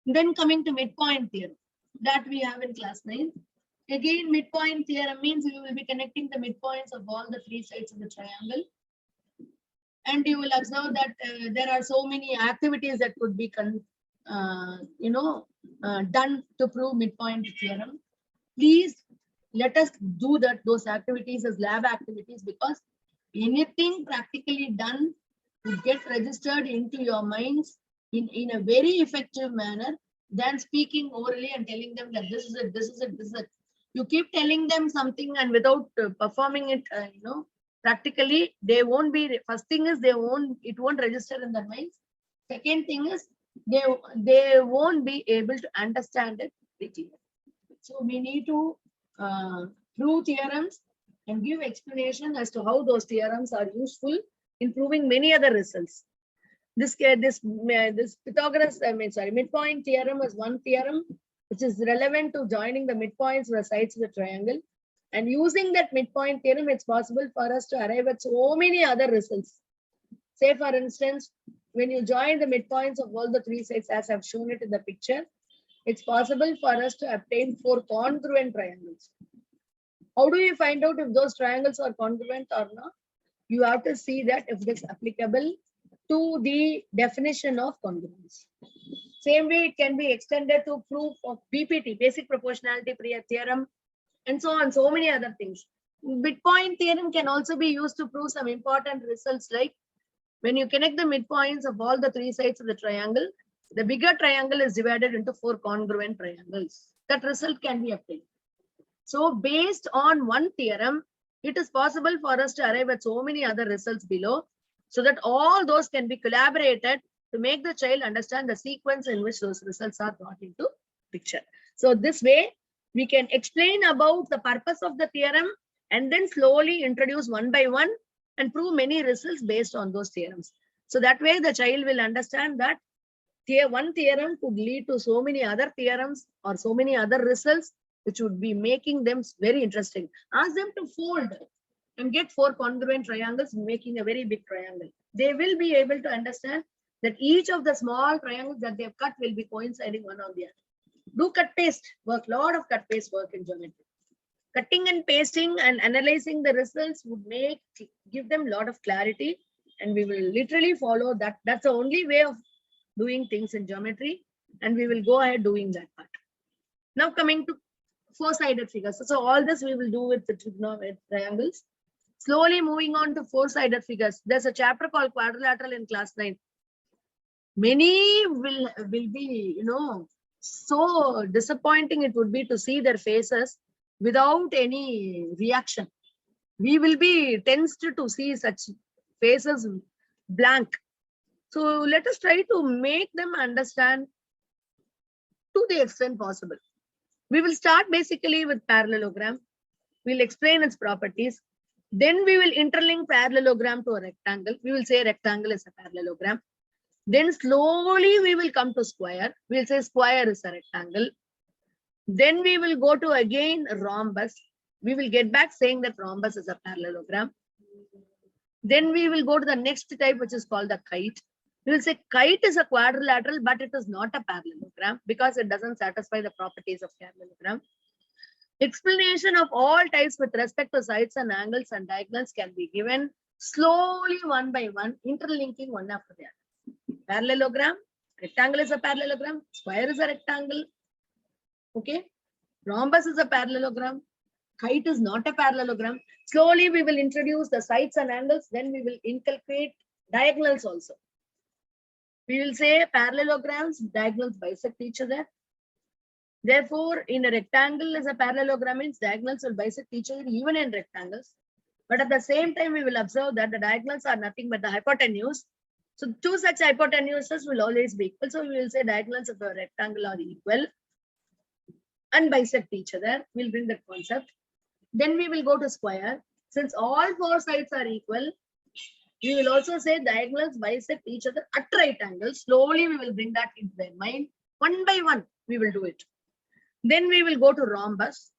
Then coming to midpoint theorem that we have in class 9. Again, midpoint theorem means we will be connecting the midpoints of all the three sides of the triangle. And you will observe that there are so many activities that could be done to prove midpoint theorem. Please let us do those activities as lab activities, because anything practically done to get registered into your minds in a very effective manner than speaking orally and telling them that this is it, this is it, this is it. You keep telling them something and without performing it, practically they won't be. First thing is it won't register in their minds. Second thing is they won't be able to understand it quickly. So we need to prove theorems and give explanation as to how those theorems are useful in proving many other results. This Pythagoras, midpoint theorem is one theorem which is relevant to joining the midpoints of the sides of the triangle. And using that midpoint theorem, it's possible for us to arrive at so many other results. Say, for instance, when you join the midpoints of all the three sides, as I've shown it in the picture, it's possible for us to obtain 4 congruent triangles. How do you find out if those triangles are congruent or not? You have to see that if it is applicable to the definition of congruence. Same way, it can be extended to proof of BPT, basic proportionality theorem, and so on, so many other things. Midpoint theorem can also be used to prove some important results, like when you connect the midpoints of all the three sides of the triangle, the bigger triangle is divided into 4 congruent triangles. That result can be obtained. So based on one theorem, it is possible for us to arrive at so many other results below, so that all those can be collaborated to make the child understand the sequence in which those results are brought into picture. So this way, we can explain about the purpose of the theorem and then slowly introduce one by one and prove many results based on those theorems. So that way the child will understand that one theorem could lead to so many other theorems or so many other results, which would be making them very interesting. Ask them to fold and get 4 congruent triangles, making a very big triangle. They will be able to understand that each of the small triangles that they have cut will be coinciding one on the other. Do cut paste work, lot of cut paste work in geometry. Cutting and pasting and analyzing the results would give them a lot of clarity, and we will literally follow that. That's the only way of doing things in geometry, and we will go ahead doing that part. Now coming to 4-sided figures. So all this we will do with the triangles. Slowly moving on to 4-sided figures. There's a chapter called quadrilateral in class 9. Many will be, so disappointing it would be to see their faces without any reaction. We will be tensed to see such faces blank. So let us try to make them understand to the extent possible. We will start basically with parallelogram. We'll explain its properties. Then we will interlink parallelogram to a rectangle. We will say rectangle is a parallelogram. Then slowly we will come to square. We'll say square is a rectangle. Then we will go to again rhombus. We will get back saying that rhombus is a parallelogram. Then we will go to the next type, which is called the kite. We will say kite is a quadrilateral, but it is not a parallelogram because it doesn't satisfy the properties of parallelogram. Explanation of all types with respect to sides and angles and diagonals can be given slowly one by one, interlinking one after the other. Parallelogram, rectangle is a parallelogram, square is a rectangle. Okay, rhombus is a parallelogram, kite is not a parallelogram. Slowly we will introduce the sides and angles, then we will inculcate diagonals also. We will say parallelograms, diagonals bisect each other. Therefore, in a rectangle as a parallelogram means diagonals will bisect each other even in rectangles. But at the same time, we will observe that the diagonals are nothing but the hypotenuse. So two such hypotenuses will always be equal. So we will say diagonals of a rectangle are equal and bisect each other. We'll bring that concept. Then we will go to square. Since all 4 sides are equal, we will also say diagonals bisect each other at right angles. Slowly we will bring that into their mind. One by one, we will do it. Then we will go to rhombus.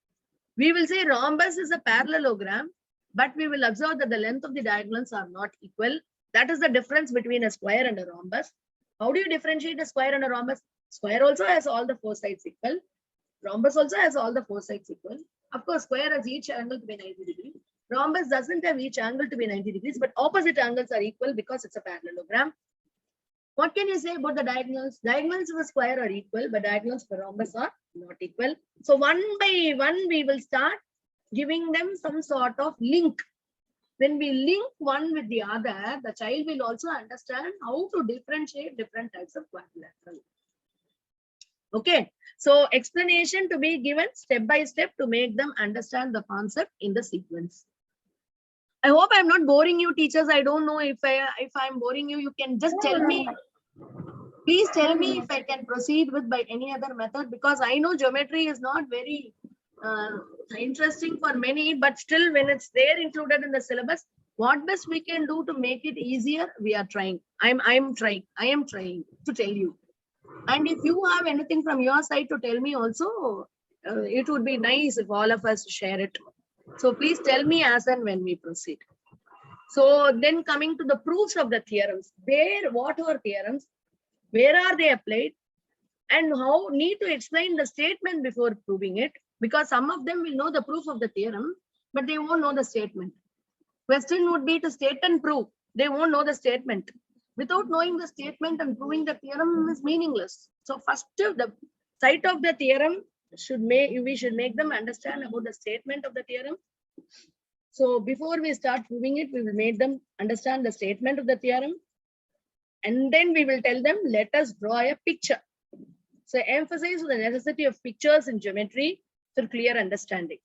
We will say rhombus is a parallelogram, but we will observe that the length of the diagonals are not equal. That is the difference between a square and a rhombus. How do you differentiate a square and a rhombus? Square also has all the 4 sides equal. Rhombus also has all the 4 sides equal. Of course, square has each angle to be 90 degrees. Rhombus doesn't have each angle to be 90 degrees, but opposite angles are equal because it's a parallelogram. What can you say about the diagonals? Diagonals of a square are equal, but diagonals for rhombus are not equal. So one by one, we will start giving them some sort of link. When we link one with the other, the child will also understand how to differentiate different types of quadrilateral. Okay, so explanation to be given step by step to make them understand the concept in the sequence. I hope I'm not boring you, teachers. I don't know if I'm boring you. You can just tell me. Please tell me if I can proceed with by any other method, because I know geometry is not very interesting for many, but still when it's there included in the syllabus, what best we can do to make it easier, we are trying. I am trying to tell you. And if you have anything from your side to tell me also, it would be nice if all of us share it. So please tell me as and when we proceed. So then coming to the proofs of the theorems, what are theorems, where are they applied, and how need to explain the statement before proving it, because some of them will know the proof of the theorem, but they won't know the statement. Question would be to state and prove. They won't know the statement. Without knowing the statement and proving the theorem is meaningless. So first, the site of the theorem we should make them understand about the statement of the theorem. So before we start proving it, we will make them understand the statement of the theorem. And then we will tell them, let us draw a picture. So emphasize the necessity of pictures in geometry for clear understanding.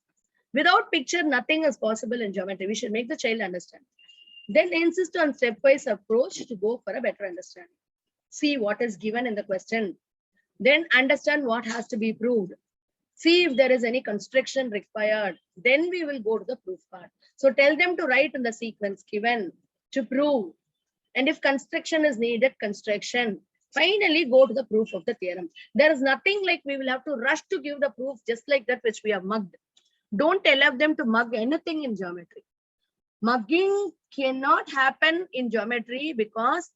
Without picture, nothing is possible in geometry. We should make the child understand. Then insist on stepwise approach to go for a better understanding. See what is given in the question. Then understand what has to be proved. See if there is any construction required. Then we will go to the proof part. So tell them to write in the sequence given to prove. And if construction is needed, construction. Finally, go to the proof of the theorem. There is nothing like we will have to rush to give the proof just like that which we have mugged. Don't allow them to mug anything in geometry. Mugging cannot happen in geometry because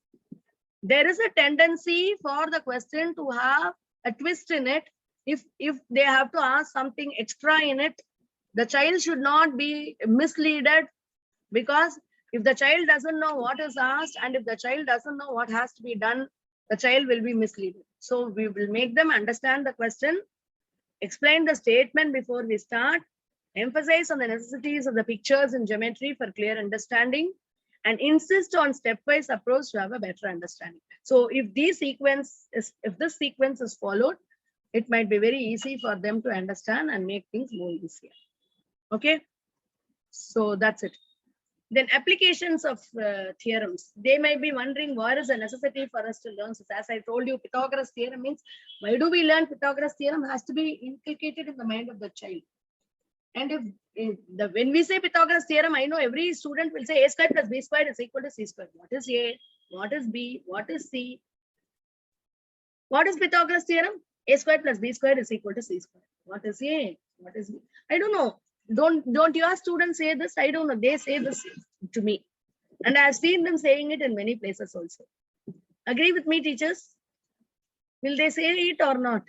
there is a tendency for the question to have a twist in it. If they have to ask something extra in it, the child should not be misleaded, because if the child doesn't know what is asked and if the child doesn't know what has to be done, the child will be misled. So we will make them understand the question, explain the statement before we start, emphasize on the necessities of the pictures in geometry for clear understanding, and insist on stepwise approach to have a better understanding. So if this sequence is followed, it might be very easy for them to understand and make things more easier. Okay, so that's it. Then applications of theorems. They might be wondering what is the necessity for us to learn. So as I told you, Pythagoras theorem means, why do we learn Pythagoras theorem? Has to be inculcated in the mind of the child. And when we say Pythagoras theorem, I know every student will say a squared plus b squared is equal to c squared. What is a? What is b? What is c? What is Pythagoras theorem? A squared plus b squared is equal to c squared. What is a? What is b? I don't know. Don't your students say this? I don't know. They say this to me, and I've seen them saying it in many places also. Agree with me, teachers? Will they say it or not?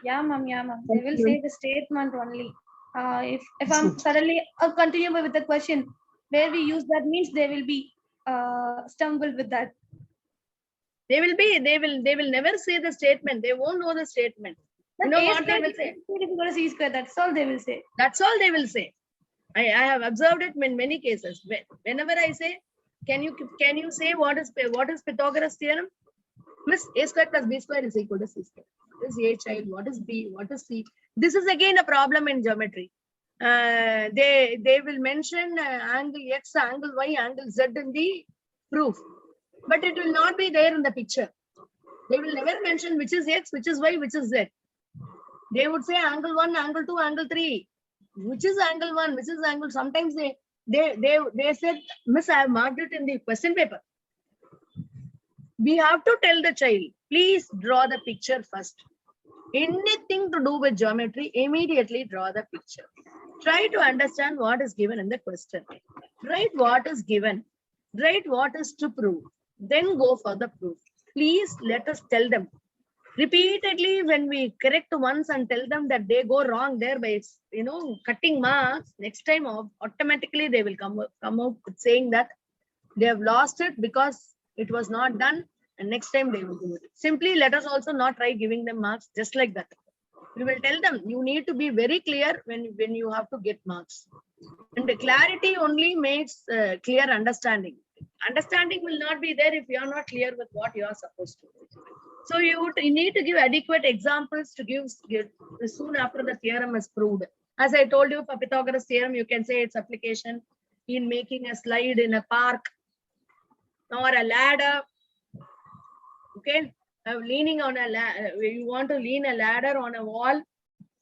Yeah, ma'am. Yeah, ma'am. They will say the statement only. If I'm suddenly continue with the question where we use that, means they will be stumbled with that. They will never say the statement. They won't know the statement. You know what they will say? That's all they will say. That's all they will say. I have observed it in many cases. Whenever I say, can you say what is Pythagoras theorem? Miss, a squared plus b squared is equal to c squared. What is a, child? What is b? What is c? This is again a problem in geometry. They will mention angle x, angle y, angle z in the proof, but it will not be there in the picture. They will never mention which is x, which is y, which is z. They would say angle 1, angle 2, angle 3. Which is angle 1, which is angle. Sometimes they said, Miss, I have marked it in the question paper. We have to tell the child, please draw the picture first. Anything to do with geometry, immediately draw the picture. Try to understand what is given in the question. Write what is given. Write what is to prove. Then go for the proof. Please let us tell them. Repeatedly, when we correct once and tell them that they go wrong there by cutting marks, next time automatically they will come out with saying that they have lost it because it was not done, and next time they will do it. Simply let us also not try giving them marks just like that. We will tell them you need to be very clear when you have to get marks, and the clarity only makes clear understanding. Understanding will not be there if you are not clear with what you are supposed to do. So you need to give adequate examples to give soon after the theorem is proved. As I told you, for Pythagoras theorem, you can say its application in making a slide in a park or a ladder. Okay, leaning on a ladder. You want to lean a ladder on a wall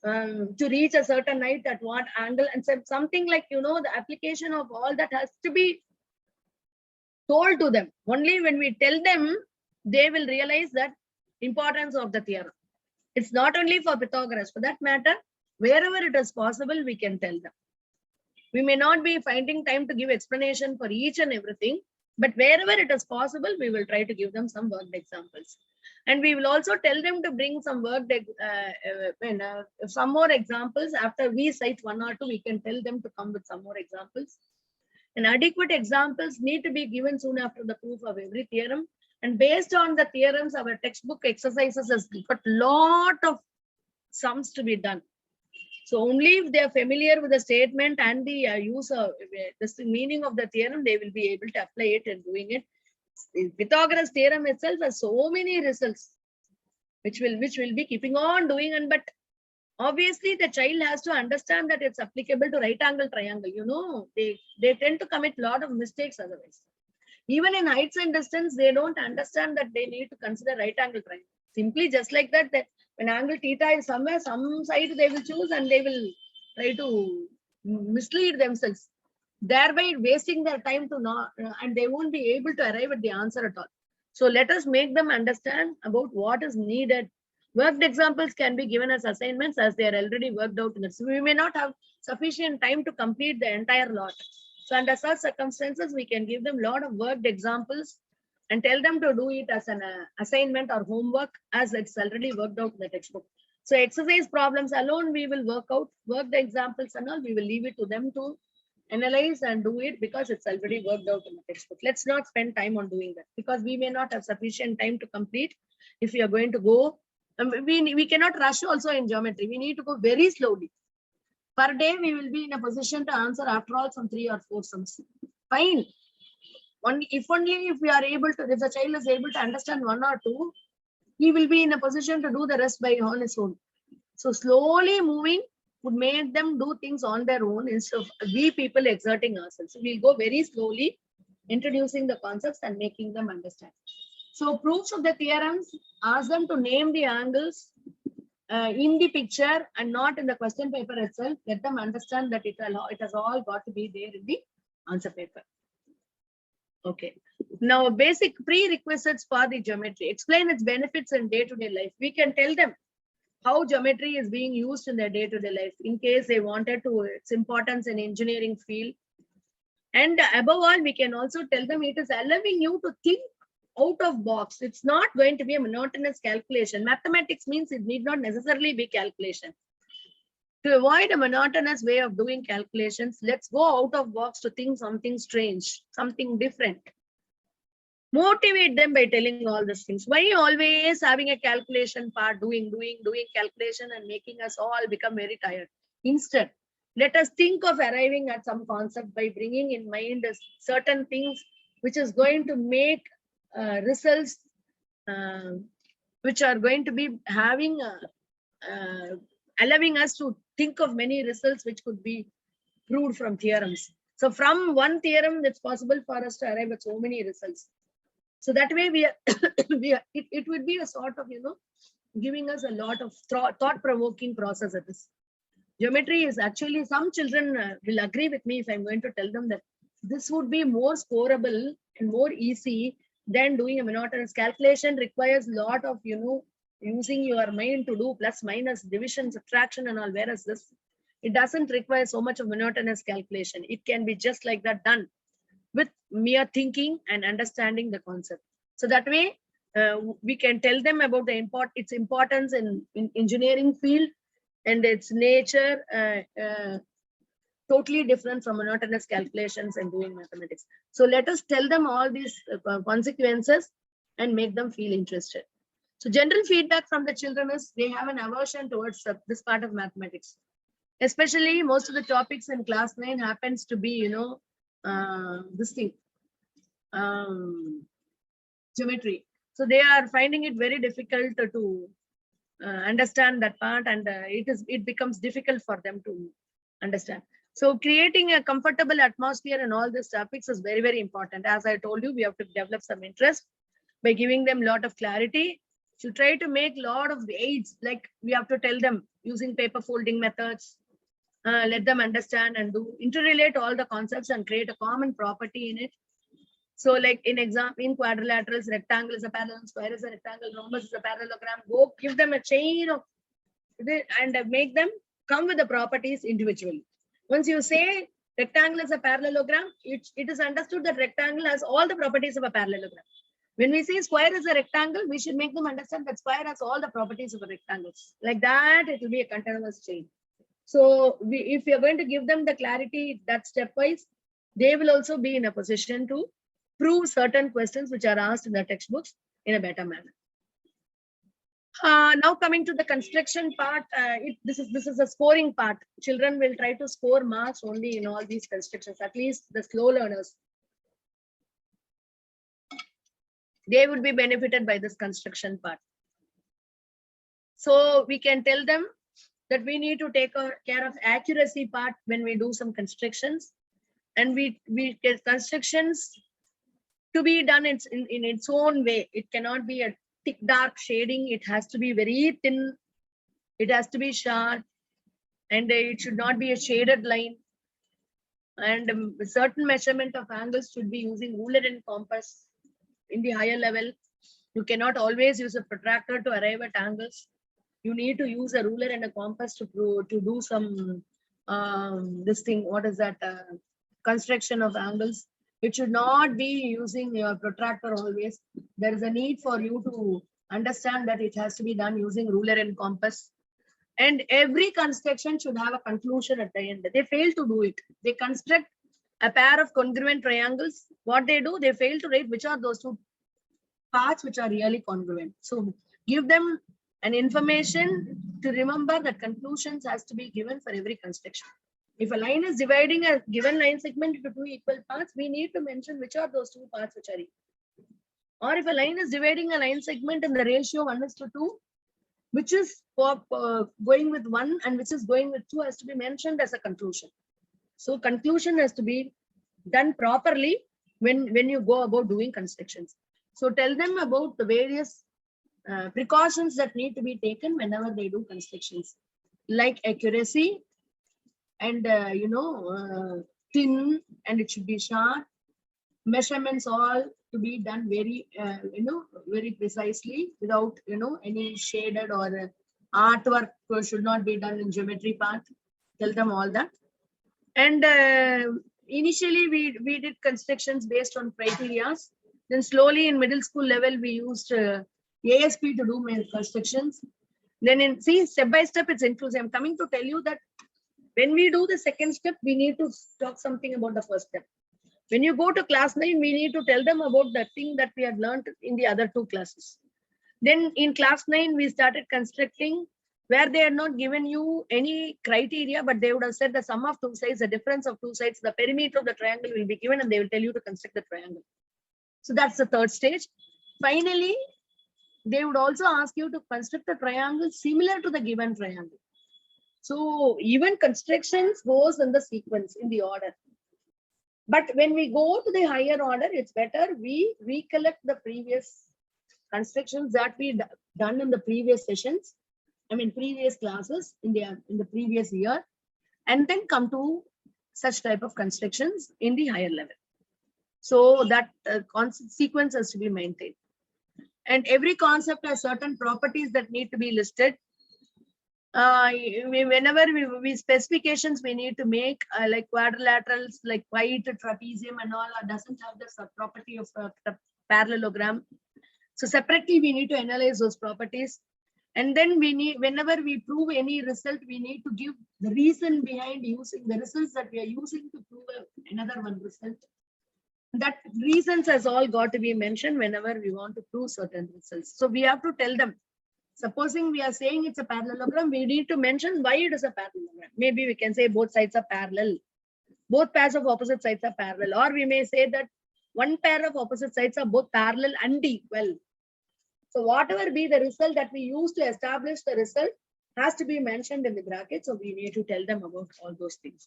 to reach a certain height at what angle, and something like the application of all that has to be told to them. Only when we tell them, they will realize that importance of the theorem. It's not only for Pythagoras, for that matter, wherever it is possible, we can tell them. We may not be finding time to give explanation for each and everything, but wherever it is possible, we will try to give them some worked examples. And we will also tell them to bring some worked, some more examples. After we cite one or two, we can tell them to come with some more examples. And adequate examples need to be given soon after the proof of every theorem. And based on the theorems, our textbook exercises has got a lot of sums to be done. So only if they are familiar with the statement and the use of the meaning of the theorem, they will be able to apply it and doing it. Pythagoras theorem itself has so many results, which will be keeping on doing. And but obviously the child has to understand that it's applicable to right angle triangle. They tend to commit a lot of mistakes otherwise. Even in heights and distance, they don't understand that they need to consider right angle triangle. Simply just like that, that when angle theta is somewhere, some side they will choose and they will try to mislead themselves, thereby wasting their time to not, and they won't be able to arrive at the answer at all. So let us make them understand about what is needed. Worked examples can be given as assignments as they are already worked out in it. So we may not have sufficient time to complete the entire lot. So under such circumstances, we can give them a lot of worked examples and tell them to do it as an assignment or homework as it's already worked out in the textbook. So exercise problems alone we will work out, work the examples and all, we will leave it to them to analyze and do it because it's already worked out in the textbook. Let's not spend time on doing that because we may not have sufficient time to complete if we are going to go. We cannot rush also in geometry. We need to go very slowly. Per day, we will be in a position to answer after all some 3 or 4 sums. Fine. Only if we are able to, if the child is able to understand 1 or 2, he will be in a position to do the rest by on his own. So slowly moving would make them do things on their own instead of we people exerting ourselves. So we'll go very slowly, introducing the concepts and making them understand. So proofs of the theorems, ask them to name the angles in the picture and not in the question paper itself. Let them understand that it has all got to be there in the answer paper. Okay. Now, basic prerequisites for the geometry. Explain its benefits in day-to-day life. We can tell them how geometry is being used in their day-to-day life in case they wanted to, its importance in engineering field. And above all, we can also tell them it is allowing you to think out of box. It's not going to be a monotonous calculation. Mathematics means it need not necessarily be calculation. To avoid a monotonous way of doing calculations, let's go out of box to think something strange, something different. Motivate them by telling all these things. Why always having a calculation part, doing calculation and making us all become very tired? Instead, let us think of arriving at some concept by bringing in mind certain things which is going to make results which are going to be having allowing us to think of many results which could be proved from theorems. So from one theorem, it's possible for us to arrive at so many results. So that way we are, it would be a sort of, giving us a lot of thought-provoking process at this. Geometry is actually, some children will agree with me if I'm going to tell them that this would be more scoreable and more easy than doing a monotonous calculation. Requires a lot of, using your mind to do plus minus division, subtraction and all, whereas this, it doesn't require so much of monotonous calculation. It can be just like that done with mere thinking and understanding the concept. So that way we can tell them about its importance in engineering field and its nature, totally different from monotonous calculations and doing mathematics. So let us tell them all these consequences and make them feel interested. So general feedback from the children is they have an aversion towards this part of mathematics. Especially most of the topics in class 9 happens to be, this thing, geometry. So they are finding it very difficult to understand that part, and it becomes difficult for them to understand. So creating a comfortable atmosphere in all these topics is very, very important. As I told you, we have to develop some interest by giving them a lot of clarity. To try to make a lot of aids, like we have to tell them using paper folding methods, let them understand and interrelate all the concepts and create a common property in it. So like in quadrilaterals, rectangle is a parallel, square is a rectangle, rhombus is a parallelogram. Go give them a chain of and make them come with the properties individually. Once you say rectangle is a parallelogram, it is understood that rectangle has all the properties of a parallelogram. When we say square is a rectangle, we should make them understand that square has all the properties of a rectangle. Like that, it will be a continuous chain. So if you're going to give them the clarity that stepwise, they will also be in a position to prove certain questions which are asked in the textbooks in a better manner. Now coming to the construction part, this is a scoring part. Children will try to score marks only in all these constructions, at least the slow learners. They would be benefited by this construction part. So we can tell them that we need to take care of accuracy part when we do some constructions, and we get constructions to be done in its own way. It cannot be thick dark shading. It has to be very thin. It has to be sharp, and it should not be a shaded line. And certain measurement of angles should be using ruler and compass in the higher level. You cannot always use a protractor to arrive at angles. You need to use a ruler and a compass to do some this thing. What is that? Construction of angles. It should not be using your protractor always. There is a need for you to understand that it has to be done using ruler and compass. And every construction should have a conclusion at the end. They fail to do it. They construct a pair of congruent triangles. What they do, they fail to write which are those two parts which are really congruent. So give them an information to remember that conclusions has to be given for every construction. If a line is dividing a given line segment into two equal parts, we need to mention which are those two parts which are equal. Or if a line is dividing a line segment in the ratio 1:2, which is going with 1 and which is going with 2 has to be mentioned as a conclusion. So conclusion has to be done properly when you go about doing constructions. So tell them about the various precautions that need to be taken whenever they do constructions, like accuracy and thin, and it should be sharp. Measurements all to be done very very precisely without any shaded or artwork should not be done in geometry part. Tell them all that. And initially we did constructions based on criteria. Then slowly in middle school level we used ASP to do my constructions. Then in step by step it's inclusive. I'm coming to tell you that when we do the second step, we need to talk something about the first step. When you go to class 9, we need to tell them about the thing that we had learned in the other two classes. Then in class 9, we started constructing where they had not given you any criteria, but they would have said the sum of two sides, the difference of two sides, the perimeter of the triangle will be given, and they will tell you to construct the triangle. So that's the third stage. Finally, they would also ask you to construct a triangle similar to the given triangle. So even constructions goes in the sequence, in the order. But when we go to the higher order, it's better we recollect the previous constructions that we done in the previous sessions, previous classes in the previous year, and then come to such type of constructions in the higher level. So that sequence has to be maintained. And every concept has certain properties that need to be listed. Whenever we specifications we need to make, like quadrilaterals, like white trapezium and all, doesn't have the property of parallelogram. So separately we need to analyze those properties, and then we need, whenever we prove any result, we need to give the reason behind using the results that we are using to prove another one result. That reasons has all got to be mentioned whenever we want to prove certain results. So we have to tell them. Supposing we are saying it's a parallelogram, we need to mention why it is a parallelogram. Maybe we can say both sides are parallel. Both pairs of opposite sides are parallel. Or we may say that one pair of opposite sides are both parallel and equal. So whatever be the result that we use to establish the result has to be mentioned in the bracket. So we need to tell them about all those things.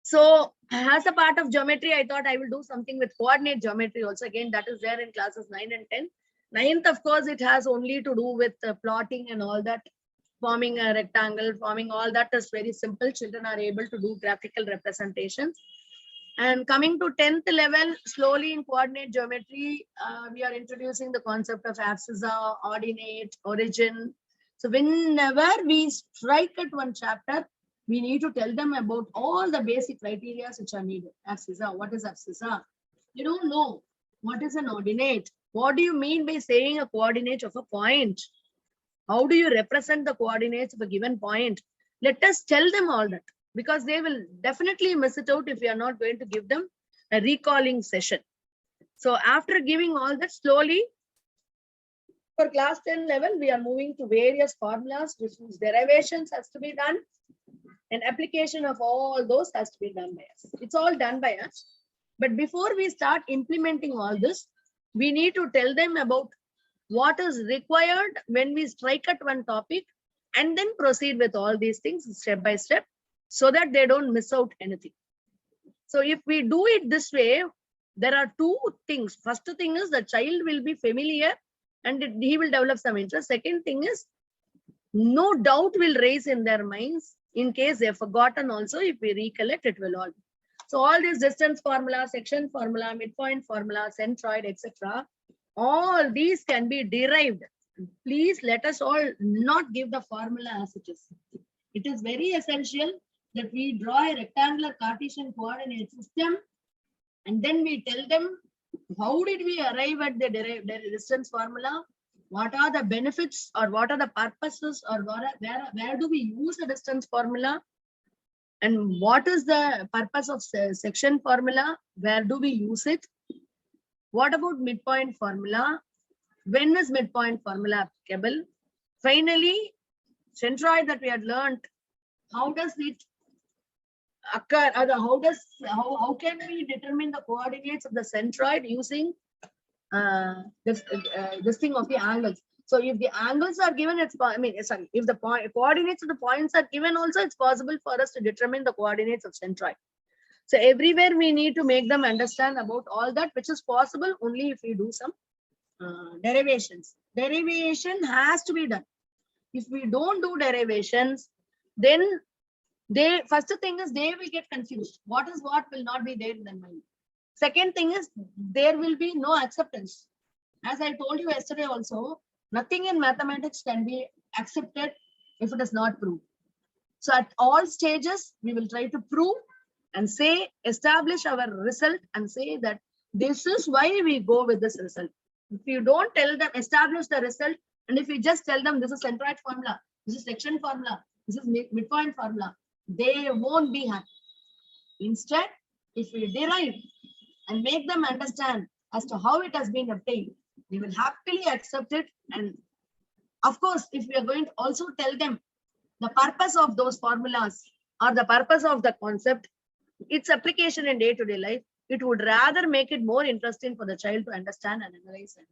So as a part of geometry, I thought I will do something with coordinate geometry also. Again, that is there in classes 9 and 10. 9th, of course, it has only to do with plotting and all that, forming a rectangle, forming all that is very simple. Children are able to do graphical representations. And coming to 10th level, slowly in coordinate geometry, we are introducing the concept of abscissa, ordinate, origin. So whenever we strike at one chapter, we need to tell them about all the basic criteria which are needed. Abscissa, what is abscissa? You don't know. What is an ordinate? What do you mean by saying a coordinate of a point? How do you represent the coordinates of a given point? Let us tell them all that, because they will definitely miss it out if we are not going to give them a recalling session. So after giving all that, slowly for class 10 level, we are moving to various formulas, which means derivations has to be done, and application of all those has to be done by us. It's all done by us. But before we start implementing all this, we need to tell them about what is required when we strike at one topic, and then proceed with all these things step by step, so that they don't miss out anything. So if we do it this way, there are two things. First thing is the child will be familiar and he will develop some interest. Second thing is, no doubt will raise in their minds. In case they've forgotten also, if we recollect, it will all. So all these distance formula, section formula, midpoint formula, centroid, etc. All these can be derived. Please let us all not give the formula as it is. It is very essential that we draw a rectangular Cartesian coordinate system and then we tell them how did we arrive at the distance formula, what are the benefits or what are the purposes, or where do we use the distance formula, and what is the purpose of section formula, where do we use it, what about midpoint formula, when is midpoint formula applicable, finally centroid that we had learned, how does it occur, how can we determine the coordinates of the centroid using this thing of the angles. So if the angles are given, it's, I mean, sorry, if the coordinates of the points are given also, it's possible for us to determine the coordinates of centroid. So everywhere we need to make them understand about all that, which is possible only if we do some derivations. Derivation has to be done. If we don't do derivations, then first thing is they will get confused. What is what will not be there in their mind. Second thing is there will be no acceptance. As I told you yesterday also, nothing in mathematics can be accepted if it is not proved. So at all stages, we will try to prove and say, establish our result and say that this is why we go with this result. If you don't tell them, establish the result, and if you just tell them this is centroid formula, this is section formula, this is midpoint formula, they won't be happy. Instead, if we derive and make them understand as to how it has been obtained, they will happily accept it. And of course, if we are going to also tell them the purpose of those formulas or the purpose of the concept, its application in day-to-day life, it would rather make it more interesting for the child to understand and analyze it.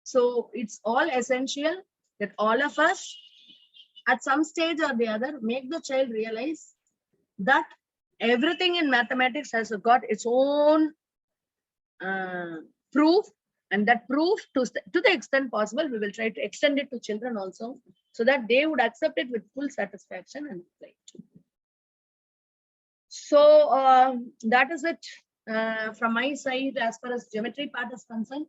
So it's all essential that all of us at some stage or the other make the child realize that everything in mathematics has got its own proof, and that proof, to the extent possible, we will try to extend it to children also, so that they would accept it with full satisfaction and apply it. So that is it from my side as far as geometry part is concerned.